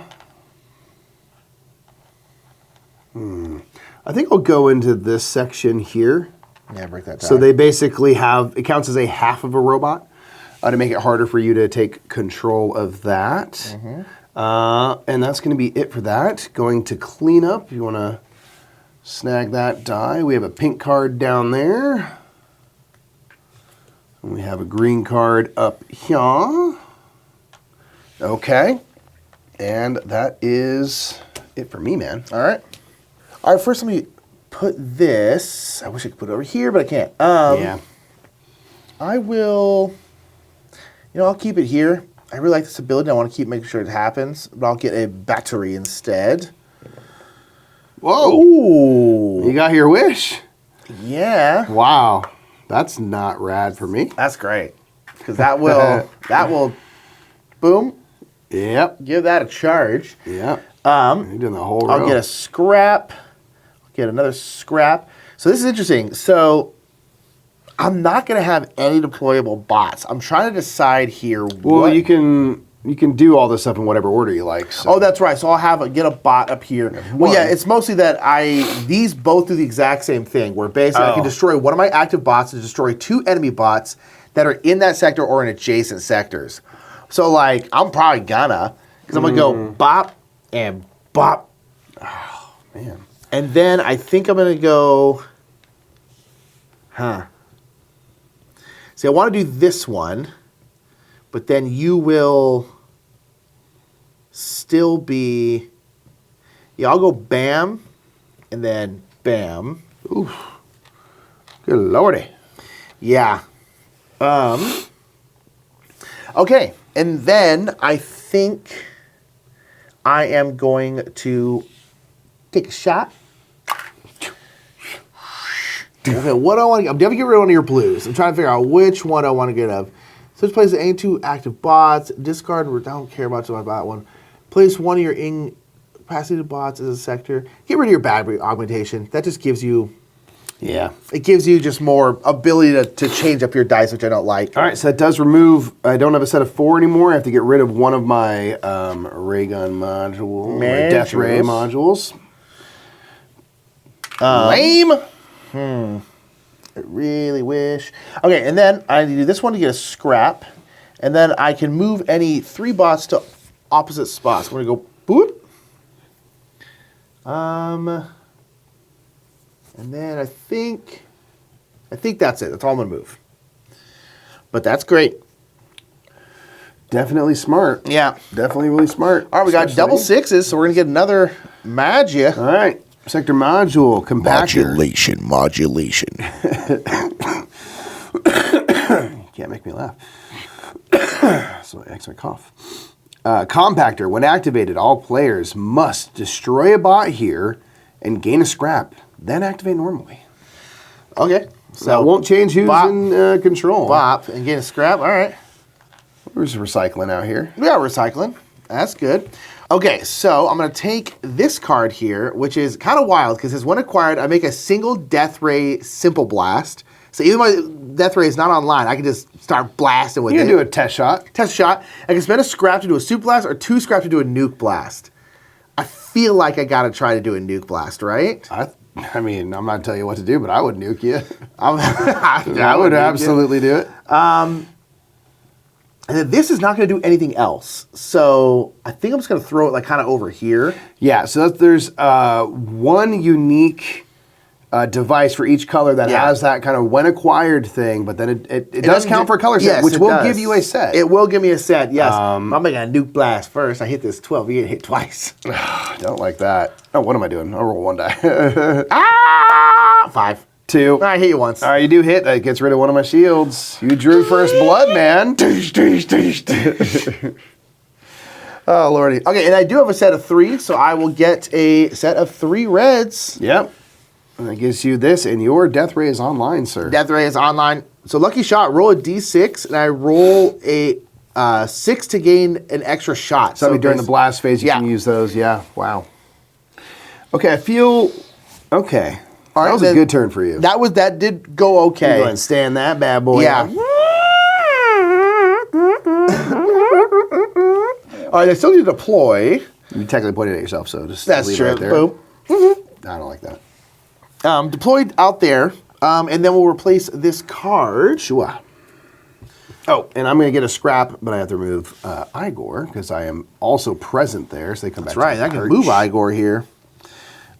[SPEAKER 1] I think I'll go into this section here.
[SPEAKER 2] Yeah, break that down.
[SPEAKER 1] So they basically have, it counts as a half of a robot to make it harder for you to take control of that. And that's going to be it for that. Going to clean up. You want to snag that die. We have a pink card down there. And we have a green card up here. Okay. And that is it for me, man.
[SPEAKER 2] All right. All right, first let me put this. I wish I could put it over here, but I can't.
[SPEAKER 1] Yeah.
[SPEAKER 2] I will, I'll keep it here. I really like this ability. I want to keep making sure it happens, but I'll get a battery instead.
[SPEAKER 1] Whoa.
[SPEAKER 2] Ooh.
[SPEAKER 1] You got your wish.
[SPEAKER 2] Yeah.
[SPEAKER 1] Wow. That's not rad for me.
[SPEAKER 2] That's great. Because that will, boom,
[SPEAKER 1] Yep.
[SPEAKER 2] give that a charge.
[SPEAKER 1] Yep. You're doing the whole row.
[SPEAKER 2] I'll get a scrap. Get another scrap. So this is interesting. So I'm not going to have any deployable bots. I'm trying to decide here.
[SPEAKER 1] Well, you can do all this stuff in whatever order you like. So.
[SPEAKER 2] Oh, that's right. So I'll get a bot up here. Well, yeah, it's mostly that these both do the exact same thing. Where basically I can destroy one of my active bots to destroy 2 enemy bots that are in that sector or in adjacent sectors. So like I'm probably gonna, because I'm gonna go bop and bop.
[SPEAKER 1] Oh man.
[SPEAKER 2] And then I think I'm going to go, See, I want to do this one, but then you will still be, I'll go bam, and then bam.
[SPEAKER 1] Oof. Good lordy.
[SPEAKER 2] Yeah. Okay, and then I think I am going to take a shot. Okay, what do I want to get? I'm definitely getting rid of one of your blues. I'm trying to figure out which one I want to get of. Switch places any 2 active bots. Discard, I don't care much about that one. Place one of your incapacitated bots as a sector. Get rid of your battery augmentation. That just gives you, it gives you just more ability to change up your dice, which I don't like.
[SPEAKER 1] All right, so that does remove, I don't have a set of 4 anymore. I have to get rid of one of my ray gun module, my death ray modules.
[SPEAKER 2] Lame. I really wish. Okay, and then I need to do this one to get a scrap. And then I can move any 3 bots to opposite spots. I'm going to go boop. And then I think that's it. That's all I'm going to move. But that's great.
[SPEAKER 1] Definitely smart.
[SPEAKER 2] Yeah.
[SPEAKER 1] Definitely really smart.
[SPEAKER 2] All right, we got double 6s, so we're going to get another Magia.
[SPEAKER 1] All right. Sector module, compactor.
[SPEAKER 3] Modulation.
[SPEAKER 1] Can't make me laugh. So I actually cough. Compactor, when activated, all players must destroy a bot here and gain a scrap, then activate normally.
[SPEAKER 2] Okay. So
[SPEAKER 1] that won't change who's in control.
[SPEAKER 2] Bop and gain a scrap. All right.
[SPEAKER 1] We're just recycling out here.
[SPEAKER 2] We are recycling. That's good. Okay, so I'm going to take this card here, which is kind of wild, because it says when acquired, I make a single Death Ray Simple Blast. So even my Death Ray is not online, I can just start blasting with it.
[SPEAKER 1] You can do a test shot.
[SPEAKER 2] Test shot. I can spend a scrap to do a Super Blast or 2 scrap to do a Nuke Blast. I feel like I got to try to do a Nuke Blast, right?
[SPEAKER 1] I mean, I'm not telling you what to do, but I would nuke you.
[SPEAKER 2] I
[SPEAKER 1] would absolutely do it.
[SPEAKER 2] And then this is not going to do anything else. So I think I'm just going to throw it like kind of over here.
[SPEAKER 1] Yeah, so there's one unique device for each color that has that kind of when acquired thing, but then it does count for a color set,
[SPEAKER 2] yes,
[SPEAKER 1] which
[SPEAKER 2] it
[SPEAKER 1] will
[SPEAKER 2] does.
[SPEAKER 1] give you a set.
[SPEAKER 2] It will give me a set, yes. I'm making a nuke blast first. I hit this 12. You get hit twice.
[SPEAKER 1] I don't like that. Oh, what am I doing? I'll roll 1 die.
[SPEAKER 2] 5.
[SPEAKER 1] 2.
[SPEAKER 2] I hit you once.
[SPEAKER 1] All right, you do hit. That gets rid of one of my shields. You drew first blood, man. Oh, lordy.
[SPEAKER 2] Okay, and I do have a set of 3, so I will get a set of 3 reds.
[SPEAKER 1] Yep. And that gives you this, and your death ray is online, sir.
[SPEAKER 2] Death ray is online. So lucky shot, roll a d6, and I roll a 6 to gain an extra shot.
[SPEAKER 1] So during the blast phase, you can use those. Yeah, wow. Okay, I feel... Okay.
[SPEAKER 2] All right,
[SPEAKER 1] that was a good turn for you.
[SPEAKER 2] That did go okay.
[SPEAKER 1] Go ahead and stand that bad boy.
[SPEAKER 2] Yeah. All right, I still need to deploy.
[SPEAKER 1] You technically pointed at yourself, so just
[SPEAKER 2] That's
[SPEAKER 1] leave
[SPEAKER 2] true.
[SPEAKER 1] it right there.
[SPEAKER 2] Boom.
[SPEAKER 1] I don't like that.
[SPEAKER 2] Deployed out there, and then we'll replace this card.
[SPEAKER 1] Sure. Oh, and I'm going to get a scrap, but I have to remove Igor because I am also present there, so they come back.
[SPEAKER 2] That's right.
[SPEAKER 1] to
[SPEAKER 2] I
[SPEAKER 1] the
[SPEAKER 2] can
[SPEAKER 1] perch.
[SPEAKER 2] move Igor here.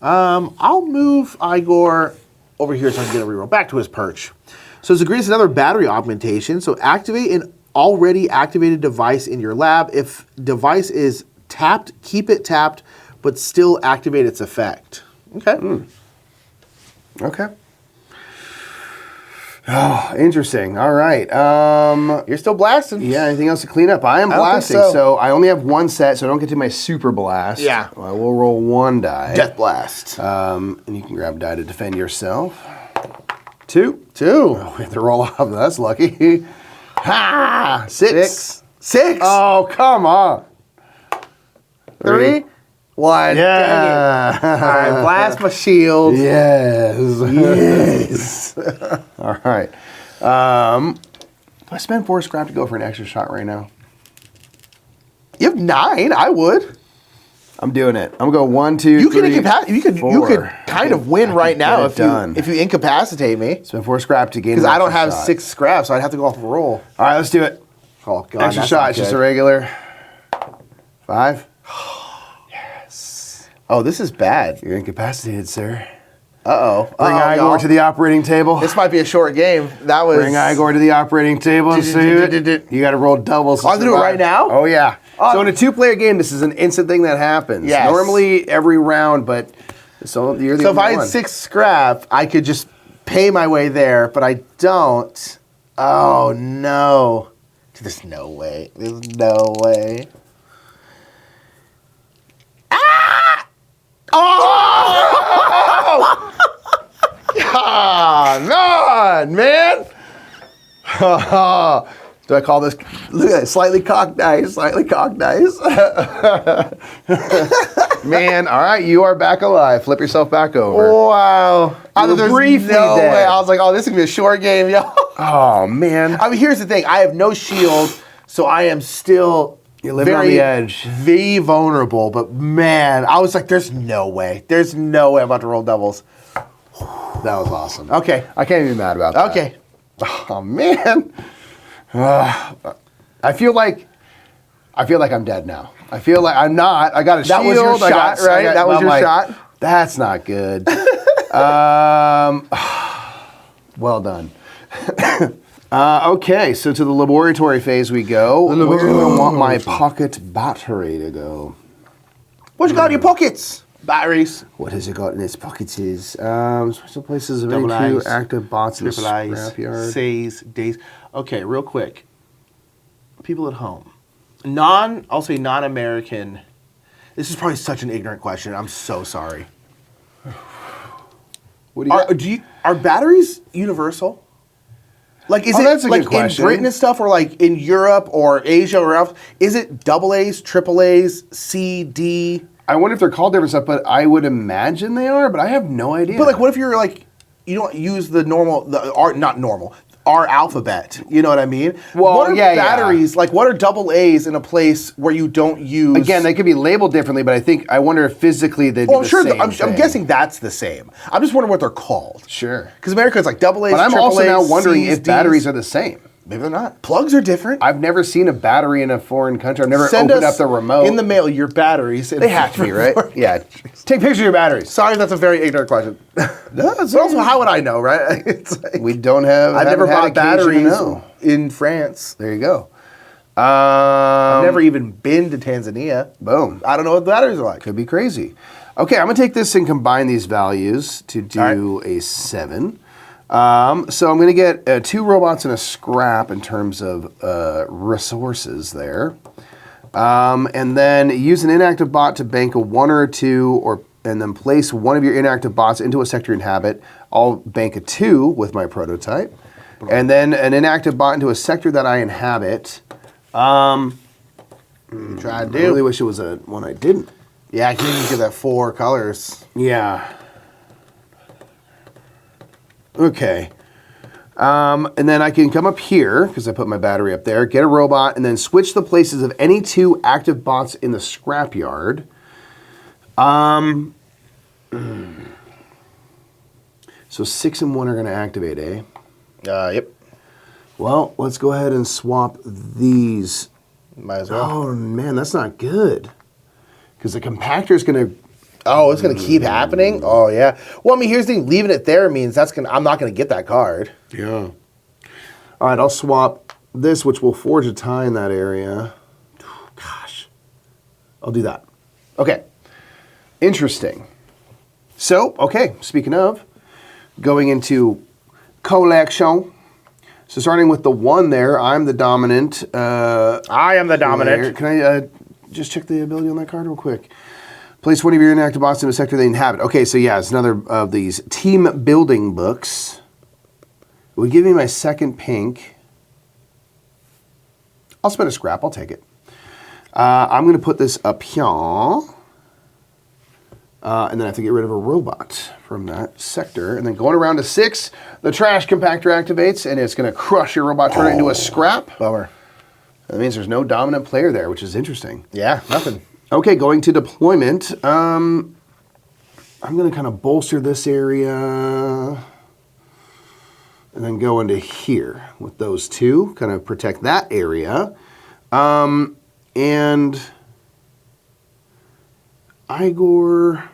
[SPEAKER 2] I'll move Igor over here so I can get a reroll back to his perch. So it's agrees another battery augmentation. So activate an already activated device in your lab. If device is tapped, keep it tapped, but still activate its effect. Okay.
[SPEAKER 1] Okay. Oh, interesting. All right.
[SPEAKER 2] You're still blasting.
[SPEAKER 1] Yeah, anything else to clean up? I am
[SPEAKER 2] I don't think
[SPEAKER 1] blasting,
[SPEAKER 2] so.
[SPEAKER 1] so I only have 1 set, so I don't get to my super blast.
[SPEAKER 2] Yeah.
[SPEAKER 1] I will roll 1 die.
[SPEAKER 2] Death blast.
[SPEAKER 1] And you can grab die to defend yourself. 2.
[SPEAKER 2] 2.
[SPEAKER 1] Oh, we have to roll off. That's lucky. Ha!
[SPEAKER 2] 6. 6.
[SPEAKER 1] Oh, come on.
[SPEAKER 2] 3. 1.
[SPEAKER 1] Yeah.
[SPEAKER 2] Dang it. All right, blast my shield.
[SPEAKER 1] Yes.
[SPEAKER 2] Yes.
[SPEAKER 1] All right. Do I spend 4 scrap to go for an extra shot right now?
[SPEAKER 2] You have 9. I would.
[SPEAKER 1] I'm doing it. I'm going to go 1, 2,
[SPEAKER 2] You
[SPEAKER 1] 3,
[SPEAKER 2] could
[SPEAKER 1] 4.
[SPEAKER 2] you could kind of win right now
[SPEAKER 1] get it done.
[SPEAKER 2] if you incapacitate me.
[SPEAKER 1] Spend 4 scrap to gain.
[SPEAKER 2] Because
[SPEAKER 1] an
[SPEAKER 2] I don't
[SPEAKER 1] extra
[SPEAKER 2] have
[SPEAKER 1] shot.
[SPEAKER 2] 6 scraps, so I'd have to go off a roll.
[SPEAKER 1] All right, let's do it.
[SPEAKER 2] Oh god,
[SPEAKER 1] Extra
[SPEAKER 2] that's
[SPEAKER 1] shot.
[SPEAKER 2] not
[SPEAKER 1] It's just
[SPEAKER 2] good.
[SPEAKER 1] a regular. 5.
[SPEAKER 2] Oh, this is bad.
[SPEAKER 1] You're incapacitated, sir.
[SPEAKER 2] Uh-oh.
[SPEAKER 1] Bring Igor
[SPEAKER 2] y'all.
[SPEAKER 1] to the operating table.
[SPEAKER 2] This might be a short game. That was...
[SPEAKER 1] Bring Igor to the operating table and save it. You got to roll doubles. to
[SPEAKER 2] Oh, I have to do it
[SPEAKER 1] survive.
[SPEAKER 2] right now?
[SPEAKER 1] Oh, yeah. So in a 2-player game, this is an instant thing that happens.
[SPEAKER 2] Yes.
[SPEAKER 1] Normally every round, but so you're the
[SPEAKER 2] So if
[SPEAKER 1] only
[SPEAKER 2] I had
[SPEAKER 1] one.
[SPEAKER 2] 6 scrap, I could just pay my way there, but I don't. Oh, no. There's no way. There's no way. Ah! Oh!
[SPEAKER 1] Come on, man. Do I call this? Look at that, slightly cocked dice, slightly cocked dice. Man, all right, you are back alive. Flip yourself back over.
[SPEAKER 2] Wow. I
[SPEAKER 1] were
[SPEAKER 2] thought there's
[SPEAKER 1] briefly
[SPEAKER 2] no
[SPEAKER 1] dead.
[SPEAKER 2] way. I was like, oh, this is going to be a short game, yo.
[SPEAKER 1] Oh, man.
[SPEAKER 2] I mean, here's the thing. I have no shield, so I am still
[SPEAKER 1] You're living on the edge.
[SPEAKER 2] very vulnerable. But, man, I was like, there's no way. There's no way I'm about to roll doubles.
[SPEAKER 1] That was awesome.
[SPEAKER 2] Okay.
[SPEAKER 1] I can't even be mad about that.
[SPEAKER 2] Okay.
[SPEAKER 1] Oh, man. I feel like I'm dead now. I feel like I'm not. I got a
[SPEAKER 2] That
[SPEAKER 1] shield.
[SPEAKER 2] was your shot, right? That was
[SPEAKER 1] I'm
[SPEAKER 2] your
[SPEAKER 1] like,
[SPEAKER 2] shot?
[SPEAKER 1] That's not good. Well done. Okay, so to the laboratory phase we go. Where do I want my pocket battery to go?
[SPEAKER 2] What you got in your pockets? Batteries.
[SPEAKER 1] What has it got in its pockets? Special places of any
[SPEAKER 2] Double
[SPEAKER 1] two
[SPEAKER 2] eyes,
[SPEAKER 1] active bots in the
[SPEAKER 2] Triple eyes,
[SPEAKER 1] scrapyard.
[SPEAKER 2] says, days. Okay, real quick. People at home. I'll say non-American. This is probably such an ignorant question. I'm so sorry.
[SPEAKER 1] What do you got?
[SPEAKER 2] Are batteries universal? Like, is
[SPEAKER 1] Oh,
[SPEAKER 2] it
[SPEAKER 1] that's a
[SPEAKER 2] like
[SPEAKER 1] good question.
[SPEAKER 2] in Britain and stuff, or like in Europe or Asia or else? Is it double A's, triple A's, C, D?
[SPEAKER 1] I wonder if they're called different stuff, but I would imagine they are, but I have no idea.
[SPEAKER 2] But like, what if you're like, you don't use our alphabet? You know what I mean?
[SPEAKER 1] Well,
[SPEAKER 2] what are
[SPEAKER 1] yeah.
[SPEAKER 2] batteries? Like, what are double A's in a place where you don't use?
[SPEAKER 1] Again, they could be labeled differently, but I wonder if physically they'd be
[SPEAKER 2] I'm
[SPEAKER 1] the
[SPEAKER 2] sure.
[SPEAKER 1] same
[SPEAKER 2] I'm
[SPEAKER 1] thing.
[SPEAKER 2] guessing that's the same. I'm just wondering what they're called.
[SPEAKER 1] Sure.
[SPEAKER 2] Because America is like double A's,
[SPEAKER 1] But I'm
[SPEAKER 2] triple
[SPEAKER 1] also
[SPEAKER 2] A's,
[SPEAKER 1] now wondering
[SPEAKER 2] C's,
[SPEAKER 1] if
[SPEAKER 2] D's.
[SPEAKER 1] batteries are the same.
[SPEAKER 2] Maybe they're not. Plugs are different.
[SPEAKER 1] I've never seen a battery in a foreign country. I've never opened up the remote.
[SPEAKER 2] In the mail, your batteries.
[SPEAKER 1] They have to be, right? Yeah. Take pictures of your batteries.
[SPEAKER 2] Sorry, that's a very ignorant question. No, but also, how would I know, right? It's like,
[SPEAKER 1] We don't have.
[SPEAKER 2] I've never
[SPEAKER 1] haven't had
[SPEAKER 2] bought
[SPEAKER 1] occasion to
[SPEAKER 2] batteries
[SPEAKER 1] know.
[SPEAKER 2] in France.
[SPEAKER 1] There you go.
[SPEAKER 2] I've never even been to Tanzania.
[SPEAKER 1] Boom.
[SPEAKER 2] I don't know what the batteries are like.
[SPEAKER 1] Could be crazy. Okay, I'm going to take this and combine these values to do a 7. So I'm going to get 2 robots and a scrap in terms of resources there. And then use an inactive bot to bank a 1 or a 2, and then place one of your inactive bots into a sector you inhabit. I'll bank a 2 with my prototype. And then an inactive bot into a sector that I inhabit.
[SPEAKER 2] Try to
[SPEAKER 1] I
[SPEAKER 2] do.
[SPEAKER 1] really wish it was a one I didn't.
[SPEAKER 2] Yeah, I can't even get that 4 colors.
[SPEAKER 1] Yeah. Okay. And then I can come up here, because I put my battery up there, get a robot, and then switch the places of any 2 active bots in the scrapyard. So 6 and 1 are going to activate, eh?
[SPEAKER 2] Yep.
[SPEAKER 1] Well, let's go ahead and swap these.
[SPEAKER 2] Might as well.
[SPEAKER 1] Oh, man, that's not good. Because the compactor is going to...
[SPEAKER 2] Oh, it's gonna keep happening? Oh yeah. Well, I mean, here's the thing. Leaving it there means I'm not gonna get that card.
[SPEAKER 1] Yeah. All right, I'll swap this, which will forge a tie in that area. Gosh. I'll do that. Okay. Interesting. So, okay, speaking of, going into collection. So starting with the 1 there, I'm the dominant.
[SPEAKER 2] I am the dominant.
[SPEAKER 1] Can I just check the ability on that card real quick? Place one of your inactive bots in a sector they inhabit. Okay, so yeah, it's another of these team building books. It would give me my second pink. I'll spend a scrap. I'll take it. I'm going to put this up here. And then I have to get rid of a robot from that sector. And then going around to 6, the trash compactor activates, and it's going to crush your robot, turn it into a scrap.
[SPEAKER 2] Bummer.
[SPEAKER 1] That means there's no dominant player there, which is interesting.
[SPEAKER 2] Yeah, nothing.
[SPEAKER 1] Okay, going to deployment. I'm going to kind of bolster this area and then go into here with those 2, kind of protect that area. And Igor,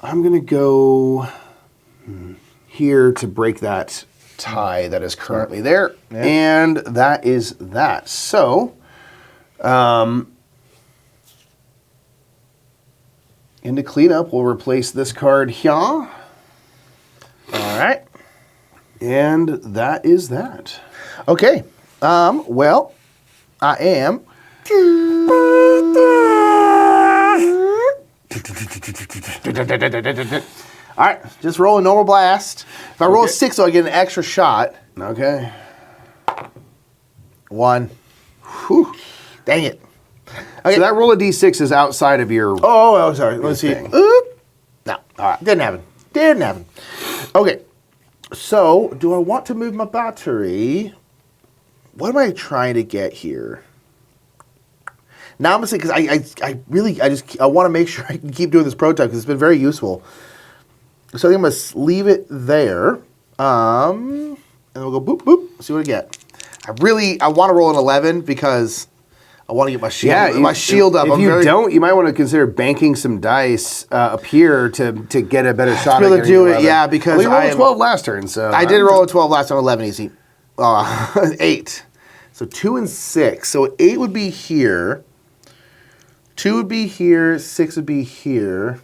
[SPEAKER 1] I'm going to go here to break that tie that is currently there. Yeah. And that is that. So... and to clean up, we'll replace this card here. All
[SPEAKER 2] right.
[SPEAKER 1] And that is that.
[SPEAKER 2] Okay. Well, I am. All right. Just roll a normal blast. If I roll a 6, I get an extra shot.
[SPEAKER 1] Okay.
[SPEAKER 2] 1. Whew. Dang it.
[SPEAKER 1] Okay. So that roll of D6 is outside of your...
[SPEAKER 2] Oh, sorry. Let's see.
[SPEAKER 1] thing.
[SPEAKER 2] Oop. No. All right. Didn't happen. Didn't happen. Okay. So, do I want to move my battery? What am I trying to get here? Now I'm going to say, because I want to make sure I can keep doing this prototype because it's been very useful. So I think I'm going to leave it there. And we'll go boop, boop, see what I get. I want to roll an 11 because I want to get my shield up.
[SPEAKER 1] If you don't, you might want to consider banking some dice up here to get a better shot.
[SPEAKER 2] To do it, yeah, because
[SPEAKER 1] I rolled a 12 last turn, so
[SPEAKER 2] I did roll a 12 last time. 11 easy. 8. So 2 and 6. So 8 would be here. 2 would be here. 6 would be here.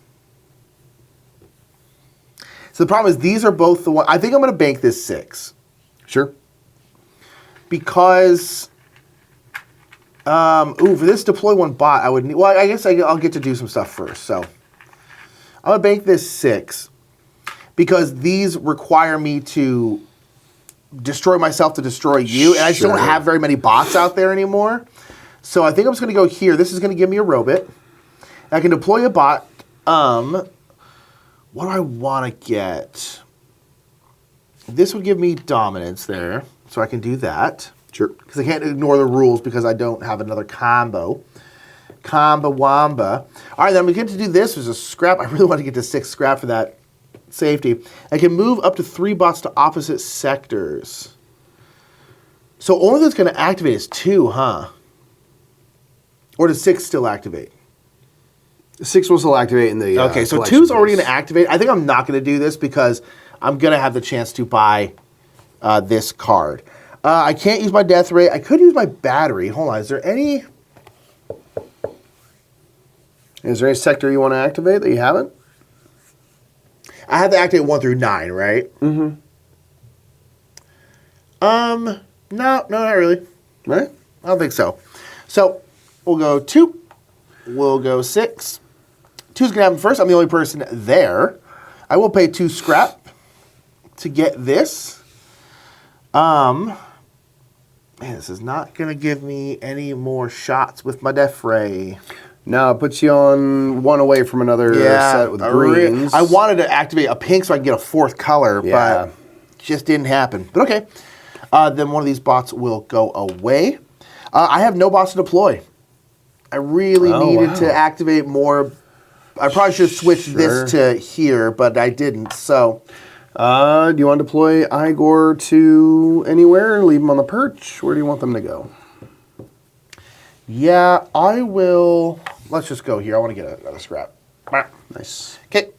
[SPEAKER 2] So the problem is these are both the one. I think I'm going to bank this 6.
[SPEAKER 1] Sure.
[SPEAKER 2] Because, for this deploy 1 bot, I would need, well, I guess I'll get to do some stuff first. So I'm going to bank this 6 because these require me to destroy myself to destroy you. And I just don't have very many bots out there anymore. So I think I'm just going to go here. This is going to give me a robot. I can deploy a bot. What do I want to get? This would give me dominance there. So I can do that.
[SPEAKER 1] Sure.
[SPEAKER 2] Because I can't ignore the rules because I don't have another combo. Combo wamba. All right, then we get to do this. There's a scrap. I really want to get to 6 scrap for that safety. I can move up to 3 bots to opposite sectors. So only that's going to activate is 2, huh? Or does 6 still activate?
[SPEAKER 1] 6 will still activate in the
[SPEAKER 2] Okay, so
[SPEAKER 1] collection
[SPEAKER 2] 2 is already
[SPEAKER 1] phase.
[SPEAKER 2] going to activate. I think I'm not going to do this because I'm going to have the chance to buy this card. I can't use my death ray. I could use my battery. Hold on, is there any
[SPEAKER 1] sector you want to activate that you haven't?
[SPEAKER 2] I have to activate 1 through 9, right? Mm-hmm. No, not really.
[SPEAKER 1] Right?
[SPEAKER 2] I don't think so. So we'll go 2. We'll go 6. 2's gonna happen first. I'm the only person there. I will pay 2 scrap to get this. Man, this is not gonna give me any more shots with my death ray.
[SPEAKER 1] No, it puts you on 1 away from another set with greens.
[SPEAKER 2] I wanted to activate a pink so I can get a 4th color,
[SPEAKER 1] Yeah.
[SPEAKER 2] but just didn't happen. But okay. Then one of these bots will go away. I have no bots to deploy. I really needed to activate more. I probably should have switched this to here, but I didn't. So,
[SPEAKER 1] do you want to deploy Igor to anywhere? Leave them on the perch? Where do you want them to go?
[SPEAKER 2] yeah, I will. Let's just go here. I want to get another scrap.
[SPEAKER 1] Nice.
[SPEAKER 2] Okay.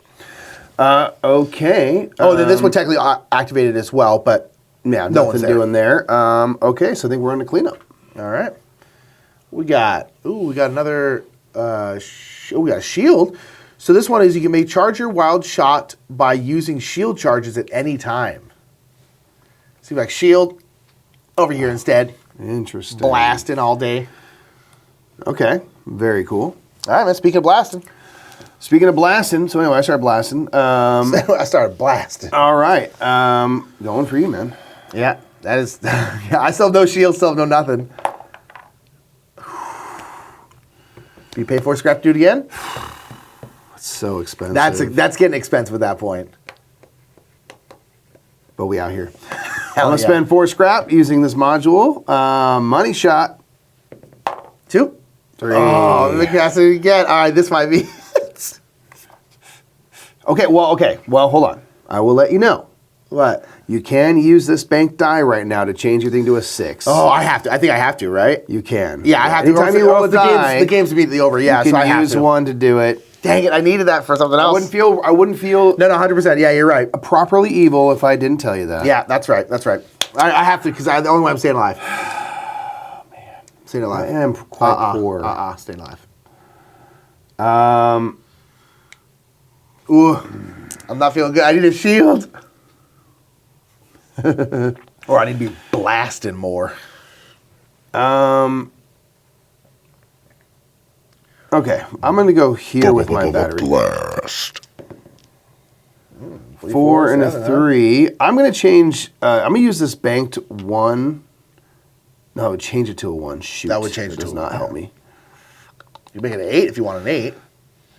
[SPEAKER 1] Okay.
[SPEAKER 2] Oh, then this one technically activated as well, but
[SPEAKER 1] Yeah,
[SPEAKER 2] no one's
[SPEAKER 1] nothing doing there. Okay, so I think we're on to cleanup.
[SPEAKER 2] all right. We got another. We got a shield. So this one is you can make charge your wild shot by using shield charges at any time. See, like shield over here instead.
[SPEAKER 1] Interesting.
[SPEAKER 2] Blasting all day.
[SPEAKER 1] Okay, very cool.
[SPEAKER 2] All right, man. Speaking of blasting,
[SPEAKER 1] Speaking of blasting, so anyway, I started blasting.
[SPEAKER 2] I started blasting.
[SPEAKER 1] All right, going for you, man.
[SPEAKER 2] Yeah, that is. Yeah, I still have no shield, still have no nothing. Do you pay 4 scrap to do it again?
[SPEAKER 1] It's so expensive.
[SPEAKER 2] That's getting expensive at that point.
[SPEAKER 1] But we out here.
[SPEAKER 2] Hell
[SPEAKER 1] I'm gonna
[SPEAKER 2] yeah.
[SPEAKER 1] spend 4 scrap using this module. Money shot.
[SPEAKER 2] 2.
[SPEAKER 1] 3.
[SPEAKER 2] Oh, that's what you get. All right, this might be.
[SPEAKER 1] Okay. Well, hold on. I will let you know.
[SPEAKER 2] What?
[SPEAKER 1] You can use this bank die right now to change your thing to a 6.
[SPEAKER 2] Oh, I have to. I think I have to, right?
[SPEAKER 1] You can.
[SPEAKER 2] Yeah, I have to.
[SPEAKER 1] Anytime you roll a
[SPEAKER 2] the
[SPEAKER 1] die,
[SPEAKER 2] the game's immediately over. Yeah,
[SPEAKER 1] you
[SPEAKER 2] so I
[SPEAKER 1] can
[SPEAKER 2] have
[SPEAKER 1] use
[SPEAKER 2] to.
[SPEAKER 1] one to do it.
[SPEAKER 2] Dang it! I needed that for something else.
[SPEAKER 1] I wouldn't feel
[SPEAKER 2] No, 100%. Yeah, you're right.
[SPEAKER 1] properly evil if I didn't tell you that.
[SPEAKER 2] Yeah, that's right. That's right. I have to because the only way I'm staying alive. Oh man, staying
[SPEAKER 1] I
[SPEAKER 2] alive.
[SPEAKER 1] am quite poor.
[SPEAKER 2] Staying alive. Ooh, I'm not feeling good. I need a shield. Or I need to be blasting more.
[SPEAKER 1] Okay, I'm gonna go here with my battery.
[SPEAKER 3] Blast.
[SPEAKER 1] 4 and a 3. I'm gonna change. I'm gonna use this banked 1. No, change it to a 1. Shoot,
[SPEAKER 2] That would change it
[SPEAKER 1] does
[SPEAKER 2] to a
[SPEAKER 1] not
[SPEAKER 2] 1.
[SPEAKER 1] help me.
[SPEAKER 2] You make it an 8 if you want an 8.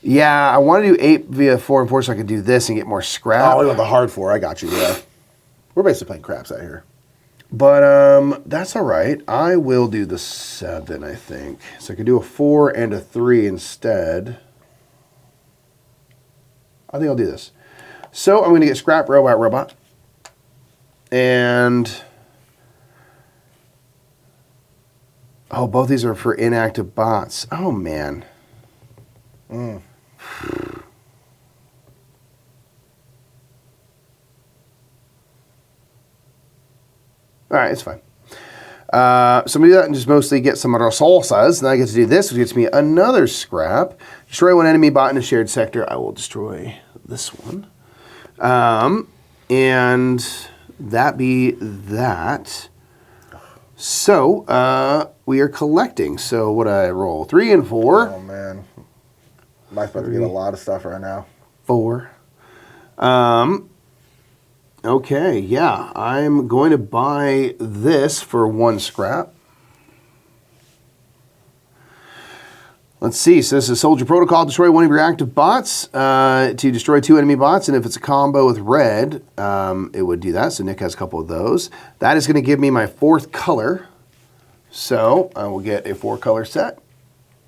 [SPEAKER 1] Yeah, I want to do 8 via 4 and 4 so I could do this and get more scrap.
[SPEAKER 2] Oh, we want the hard 4. I got you. Yeah. We're basically playing craps out here.
[SPEAKER 1] But that's all right. I will do the 7, I think. So I could do a 4 and a 3 instead. I think I'll do this. So I'm going to get scrap robot. And oh, both these are for inactive bots. Oh man. All right, it's fine. So I'm going to do that and just mostly get some resources. Then I get to do this, which gets me another scrap. Destroy one enemy bot in a shared sector. I will destroy this one. And that be that. So we are collecting. So what I roll? 3 and 4.
[SPEAKER 2] Oh man, Mike's about to get a lot of stuff right now.
[SPEAKER 1] 4. Okay, yeah. I'm going to buy this for 1 scrap. Let's see. So this is Soldier Protocol. Destroy one of your active bots to destroy 2 enemy bots. And if it's a combo with red, it would do that. So Nick has a couple of those. That is going to give me my 4th color. So I will get a 4-color set.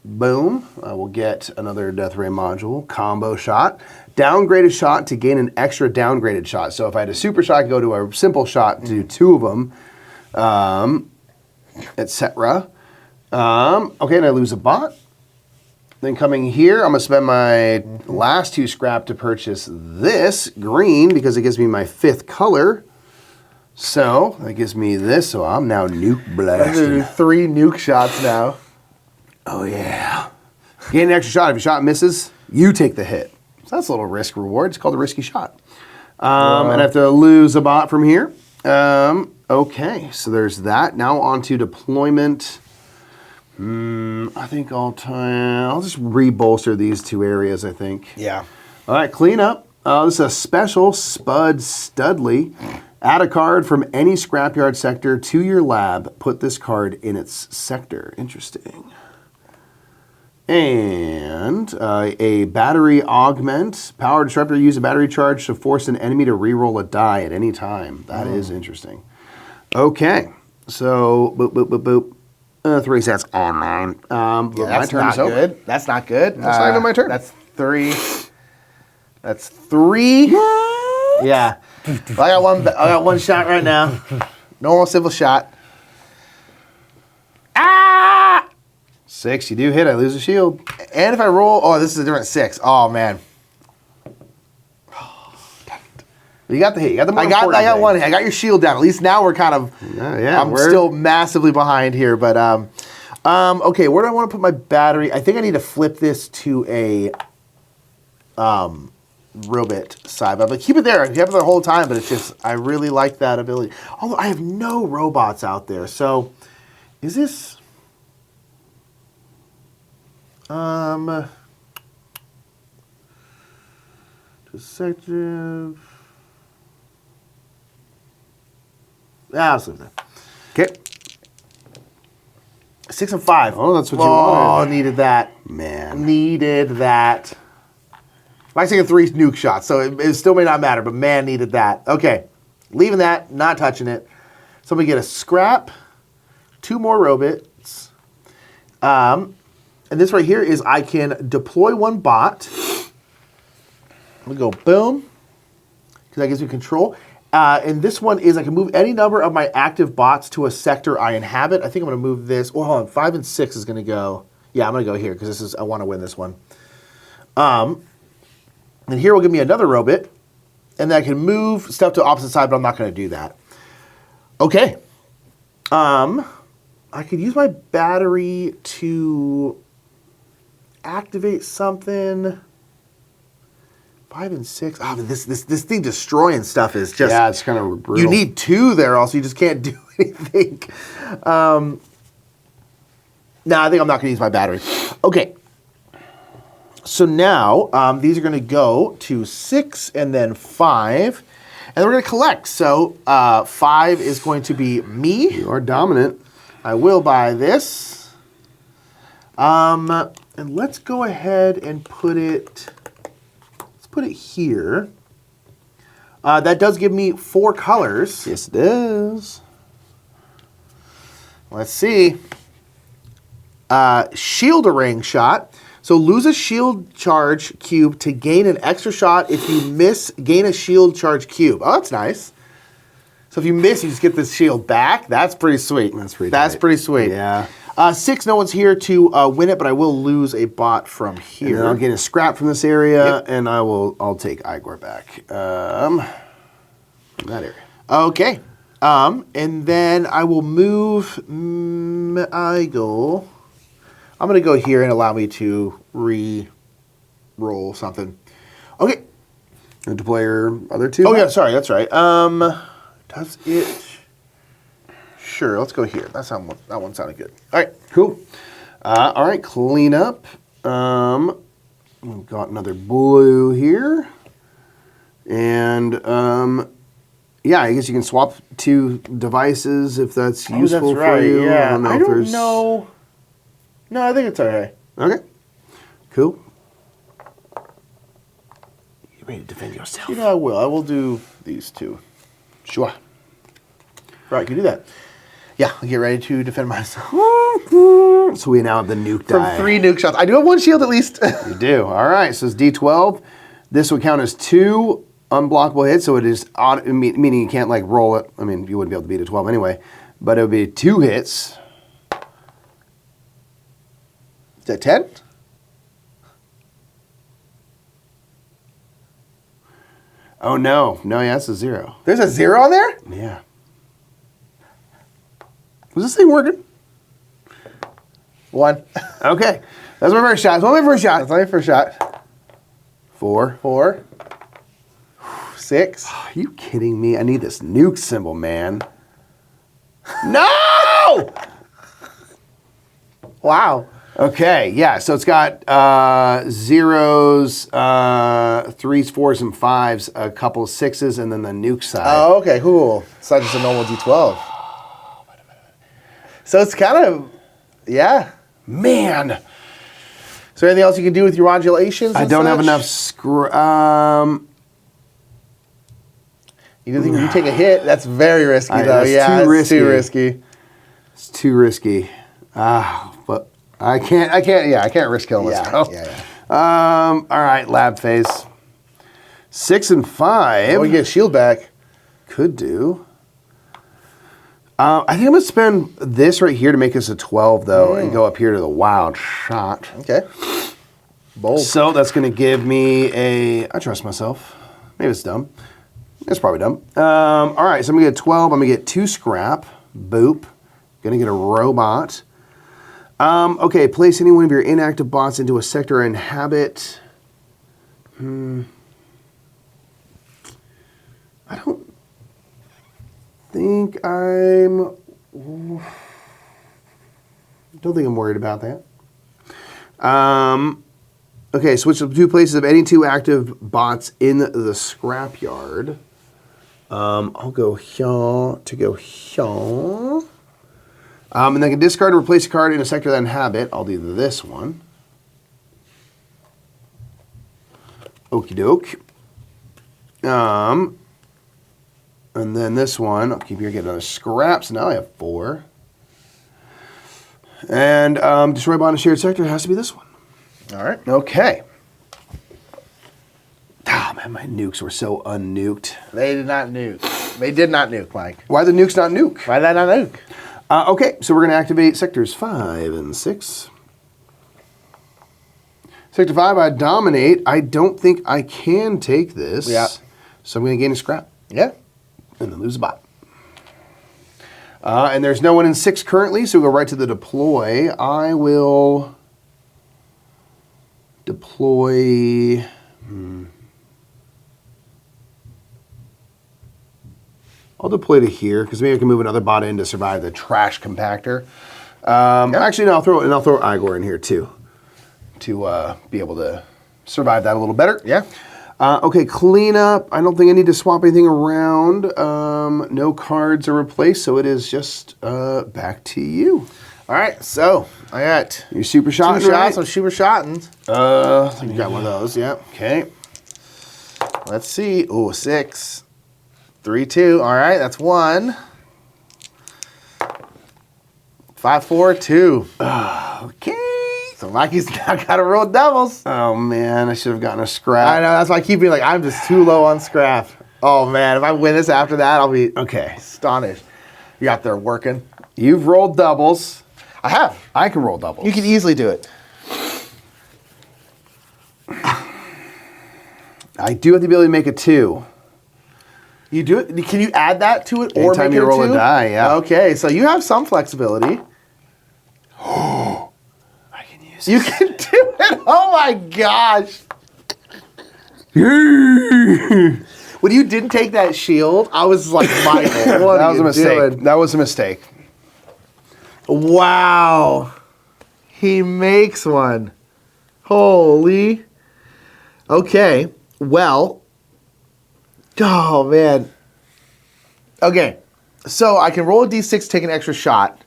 [SPEAKER 1] Boom. I will get another Death Ray module. Combo shot. Downgraded shot to gain an extra downgraded shot. So if I had a super shot, I could go to a simple shot to do 2 of them, etc. Okay, and I lose a bot. Then coming here, I'm going to spend my last 2 scrap to purchase this green because it gives me my 5th color. So that gives me this. So I'm now nuke blasting.
[SPEAKER 2] 3 nuke shots now.
[SPEAKER 1] Oh, yeah. Gain an extra shot. If your shot misses, you take the hit. So that's a little risk reward. It's called a risky shot. And I have to lose a bot from here. Okay, so there's that. Now on to deployment. I think I'll just re-bolster these 2 areas, I think.
[SPEAKER 2] Yeah.
[SPEAKER 1] All right, clean up. This is a special Spud Studley. Add a card from any scrapyard sector to your lab. Put this card in its sector. Interesting. And a battery augment. Power disruptor. Use a battery charge to force an enemy to reroll a die at any time. That is interesting. Okay. So, boop, boop, boop, boop. 3 sets on mine.
[SPEAKER 2] Yeah, that's not good. That's not good.
[SPEAKER 1] That's not even my turn.
[SPEAKER 2] That's 3. That's 3. Yeah. I got one shot right now. Normal civil shot.
[SPEAKER 1] 6, you do hit, I lose a shield.
[SPEAKER 2] And if I roll, oh, this is a different 6. Oh man.
[SPEAKER 1] You got the hit. You got the more
[SPEAKER 2] I got
[SPEAKER 1] important thing.
[SPEAKER 2] one. I got your shield down. At least now we're kind of.
[SPEAKER 1] Yeah,
[SPEAKER 2] I'm still massively behind here, but okay. Where do I want to put my battery? I think I need to flip this to a robot side. But I'm like, keep it there. I kept it the whole time, but it's just I really like that ability. Although I have no robots out there, so is this? Deceptive. I'll leave that.
[SPEAKER 1] Okay.
[SPEAKER 2] 6 and 5.
[SPEAKER 1] Oh, that's what you wanted.
[SPEAKER 2] Oh, needed that.
[SPEAKER 1] Man.
[SPEAKER 2] Needed that. I'm taking 3 nuke shots, so it still may not matter, but man, needed that. Okay. Leaving that, not touching it. So I'm going to get a scrap, 2 more robots. And this right here is I can deploy 1 bot. I'm going to go boom, because that gives me control. And this one is I can move any number of my active bots to a sector I inhabit. I think I'm going to move this. Oh, hold on. 5 and 6 is going to go. Yeah, I'm going to go here because this is I want to win this one. And here will give me another robot. And then I can move stuff to the opposite side, but I'm not going to do that. Okay. I could use my battery to activate something. 5 and 6. Oh, but this thing destroying stuff is just.
[SPEAKER 1] Yeah, it's kind of brutal.
[SPEAKER 2] You need 2 there, also. You just can't do anything. No, I think I'm not going to use my battery. Okay. So now these are going to go to 6 and then 5, and we're going to collect. So 5 is going to be me.
[SPEAKER 1] You are dominant.
[SPEAKER 2] I will buy this. And let's go ahead and put it. Put it here. That does give me 4 colors.
[SPEAKER 1] Yes, it does.
[SPEAKER 2] Let's see. Shield a ring shot. So lose a shield charge cube to gain an extra shot. If you miss, gain a shield charge cube. Oh, that's nice. So if you miss, you just get this shield back. That's pretty sweet.
[SPEAKER 1] That's pretty tight.
[SPEAKER 2] Pretty sweet.
[SPEAKER 1] Yeah.
[SPEAKER 2] 6, no one's here to win it, but I will lose a bot from here.
[SPEAKER 1] And then I'll get a scrap from this area, and I'll take Igor back. From that area.
[SPEAKER 2] Okay. And then I will move Igor. I'm going to go here and allow me to re-roll something. Okay.
[SPEAKER 1] And deploy your other 2?
[SPEAKER 2] Oh, yeah, sorry, that's right. Does it... Sure, let's go here. That one sounded good. All right.
[SPEAKER 1] Cool. All right, clean up. We've got another blue here. And, yeah, I guess you can swap 2 devices if that's useful for you.
[SPEAKER 2] Yeah.
[SPEAKER 1] I don't
[SPEAKER 2] know. No, I think it's all right.
[SPEAKER 1] Okay. Cool. You ready to defend yourself?
[SPEAKER 2] You know, I will. I will do these 2. Sure. Right, you can do that. Yeah, I'll get ready to defend myself.
[SPEAKER 1] So we now have the nuke
[SPEAKER 2] From
[SPEAKER 1] die.
[SPEAKER 2] 3 nuke shots. I do have 1 shield at least.
[SPEAKER 1] You do. All right. So it's D12. This would count as 2 unblockable hits. So it is meaning you can't like roll it. I mean, you wouldn't be able to beat a 12 anyway. But it would be 2 hits.
[SPEAKER 2] Is that 10?
[SPEAKER 1] Oh no. No, yeah, it's a 0.
[SPEAKER 2] There's a 0 on there?
[SPEAKER 1] Yeah. Was this thing working?
[SPEAKER 2] 1.
[SPEAKER 1] Okay. That's my first shot. That's my first shot.
[SPEAKER 2] That's my first shot.
[SPEAKER 1] 4.
[SPEAKER 2] 4. 6.
[SPEAKER 1] Are you kidding me? I need this nuke symbol, man. No!
[SPEAKER 2] Wow.
[SPEAKER 1] Okay, yeah, so it's got 0s, 3s, 4s, and 5s, a couple of 6s, and then the nuke side.
[SPEAKER 2] Oh, okay, cool. It's not just a normal D12. So it's kind of, yeah.
[SPEAKER 1] Man!
[SPEAKER 2] Is there anything else you can do with your modulations?
[SPEAKER 1] I
[SPEAKER 2] and
[SPEAKER 1] don't have
[SPEAKER 2] such?
[SPEAKER 1] enough
[SPEAKER 2] You think you take a hit? That's very risky, though.
[SPEAKER 1] That's
[SPEAKER 2] Yeah,
[SPEAKER 1] too
[SPEAKER 2] it's too
[SPEAKER 1] risky.
[SPEAKER 2] risky.
[SPEAKER 1] It's too risky. But I can't risk killing myself.
[SPEAKER 2] Yeah.
[SPEAKER 1] All right, lab phase. 6 and 5.
[SPEAKER 2] Oh, we get a shield back.
[SPEAKER 1] Could do. I think I'm going to spend this right here to make us a 12, though, and go up here to the wild shot.
[SPEAKER 2] Okay. Bold.
[SPEAKER 1] So that's going to give me I trust myself. Maybe it's dumb. It's probably dumb. All right, so I'm going to get 12. I'm going to get 2 scrap. Boop. Going to get a robot. Okay, place any one of your inactive bots into a sector I inhabit. I don't think I'm worried about that. Okay, switch the 2 places of any 2 active bots in the scrapyard. I'll go here to go here. And then I can discard or replace a card in a sector that I inhabit. I'll do this one. Okie doke. And then this one, I'll keep here, get another scrap. So now I have 4. And destroy bond in a shared sector has to be this one.
[SPEAKER 2] All right.
[SPEAKER 1] Okay. Ah, man, my nukes were so unnuked.
[SPEAKER 2] They did not nuke. They did not nuke, Mike.
[SPEAKER 1] Why the nukes not nuke?
[SPEAKER 2] Why did I not nuke?
[SPEAKER 1] Okay, so we're going to activate sectors 5 and 6. Sector 5, I dominate. I don't think I can take this.
[SPEAKER 2] Yeah.
[SPEAKER 1] So I'm going to gain a scrap.
[SPEAKER 2] Yeah.
[SPEAKER 1] And then lose a bot. And there's no one in 6 currently, so we'll go right to the deploy. I will deploy... I'll deploy to here, because maybe I can move another bot in to survive the trash compactor. Actually, no, I'll throw Igor in here, too, to be able to survive that a little better.
[SPEAKER 2] Yeah.
[SPEAKER 1] Okay, cleanup. I don't think I need to swap anything around. No cards are replaced, so it is just back to you.
[SPEAKER 2] All right, so I got
[SPEAKER 1] You're super
[SPEAKER 2] 2
[SPEAKER 1] shot,
[SPEAKER 2] shots.
[SPEAKER 1] right?
[SPEAKER 2] I'm super shotting. You got one of those, yeah.
[SPEAKER 1] Okay.
[SPEAKER 2] Let's see. Oh, 6. 3, 2. All right, that's 1. 5, 4, 2.
[SPEAKER 1] Okay.
[SPEAKER 2] So Mikey's now got to roll doubles.
[SPEAKER 1] Oh, man, I should have gotten a scrap.
[SPEAKER 2] I know, that's why I keep being like, I'm just too low on scrap. Oh, man, if I win this after that, I'll be
[SPEAKER 1] Okay.
[SPEAKER 2] astonished. You out there working?
[SPEAKER 1] You've rolled doubles.
[SPEAKER 2] I have.
[SPEAKER 1] I can roll doubles.
[SPEAKER 2] You can easily do it.
[SPEAKER 1] I do have the ability to make a 2.
[SPEAKER 2] You do it? Can you add that to it or
[SPEAKER 1] Anytime
[SPEAKER 2] make
[SPEAKER 1] you
[SPEAKER 2] it a
[SPEAKER 1] roll a
[SPEAKER 2] 2?
[SPEAKER 1] die, yeah.
[SPEAKER 2] Okay, so you have some flexibility.
[SPEAKER 1] I can use
[SPEAKER 2] You can do it. Oh my gosh. When you didn't take that shield, I was like, Michael, what
[SPEAKER 1] That
[SPEAKER 2] are
[SPEAKER 1] was
[SPEAKER 2] you
[SPEAKER 1] a mistake.
[SPEAKER 2] doing?
[SPEAKER 1] That was a mistake.
[SPEAKER 2] Wow. He makes one. Holy. Okay. Well. Oh, man. Okay. So I can roll a d6, take an extra shot.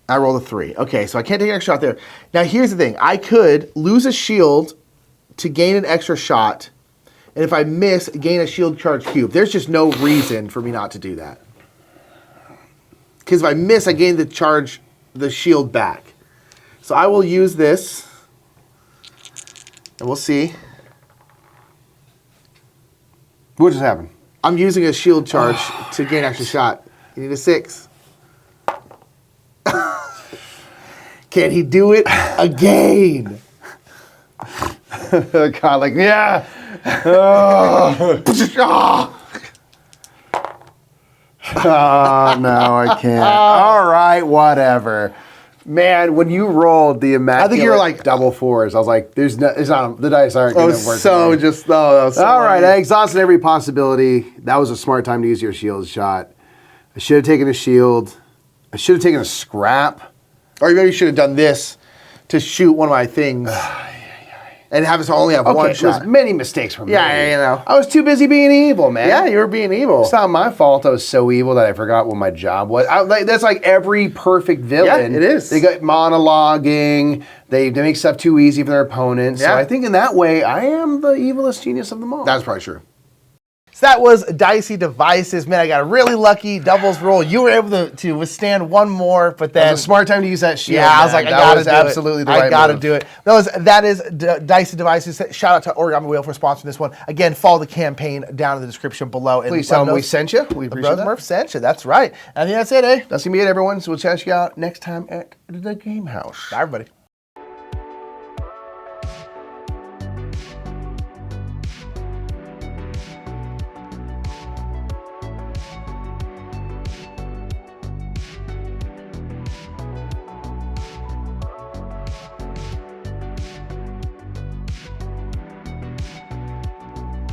[SPEAKER 2] I rolled a 3. Okay, so I can't take an extra shot there. Now, here's the thing. I could lose a shield to gain an extra shot. And if I miss, gain a shield charge cube. There's just no reason for me not to do that. Because if I miss, I gain the charge the shield back. So I will use this, and we'll see.
[SPEAKER 1] What just happened?
[SPEAKER 2] I'm using a shield charge to gain extra shot. You need a 6. Can he do it again?
[SPEAKER 1] God, like, yeah. Oh, no, I can't. All right, whatever. Man, when you rolled the immaculate
[SPEAKER 2] I think you were like
[SPEAKER 1] double 4s, I was like, "There's no, it's not. The dice aren't going to work."
[SPEAKER 2] That was so
[SPEAKER 1] All right, I exhausted every possibility. That was a smart time to use your shield shot. I should have taken a shield. I should have taken a scrap.
[SPEAKER 2] Or maybe you should have done this to shoot one of my things. And have us only have one shot.
[SPEAKER 1] It was many mistakes from me.
[SPEAKER 2] Yeah, you know.
[SPEAKER 1] I was too busy being evil, man.
[SPEAKER 2] Yeah, you were being evil.
[SPEAKER 1] It's not my fault I was so evil that I forgot what my job was. That's like every perfect villain.
[SPEAKER 2] Yeah, it is.
[SPEAKER 1] They got monologuing. They make stuff too easy for their opponents.
[SPEAKER 2] Yeah.
[SPEAKER 1] So I think in that way, I am the evilest genius of them all.
[SPEAKER 2] That's probably true. So that was Dicey Devices. Man, I got a really lucky doubles roll. You were able to withstand one more, but then...
[SPEAKER 1] It was a smart time to use that shield.
[SPEAKER 2] Yeah, I was like, I gotta do it.
[SPEAKER 1] Absolutely the right
[SPEAKER 2] I gotta
[SPEAKER 1] move.
[SPEAKER 2] do it. That is Dicey Devices. Shout out to Origami Wheel for sponsoring this one. Again, follow the campaign down in the description below. And
[SPEAKER 1] Please tell them we sent you. We appreciate that.
[SPEAKER 2] Murph sent you. That's right. I think that's it, eh?
[SPEAKER 1] That's going to be it, everyone. So we'll check you out next time at the Game House.
[SPEAKER 2] Bye, everybody.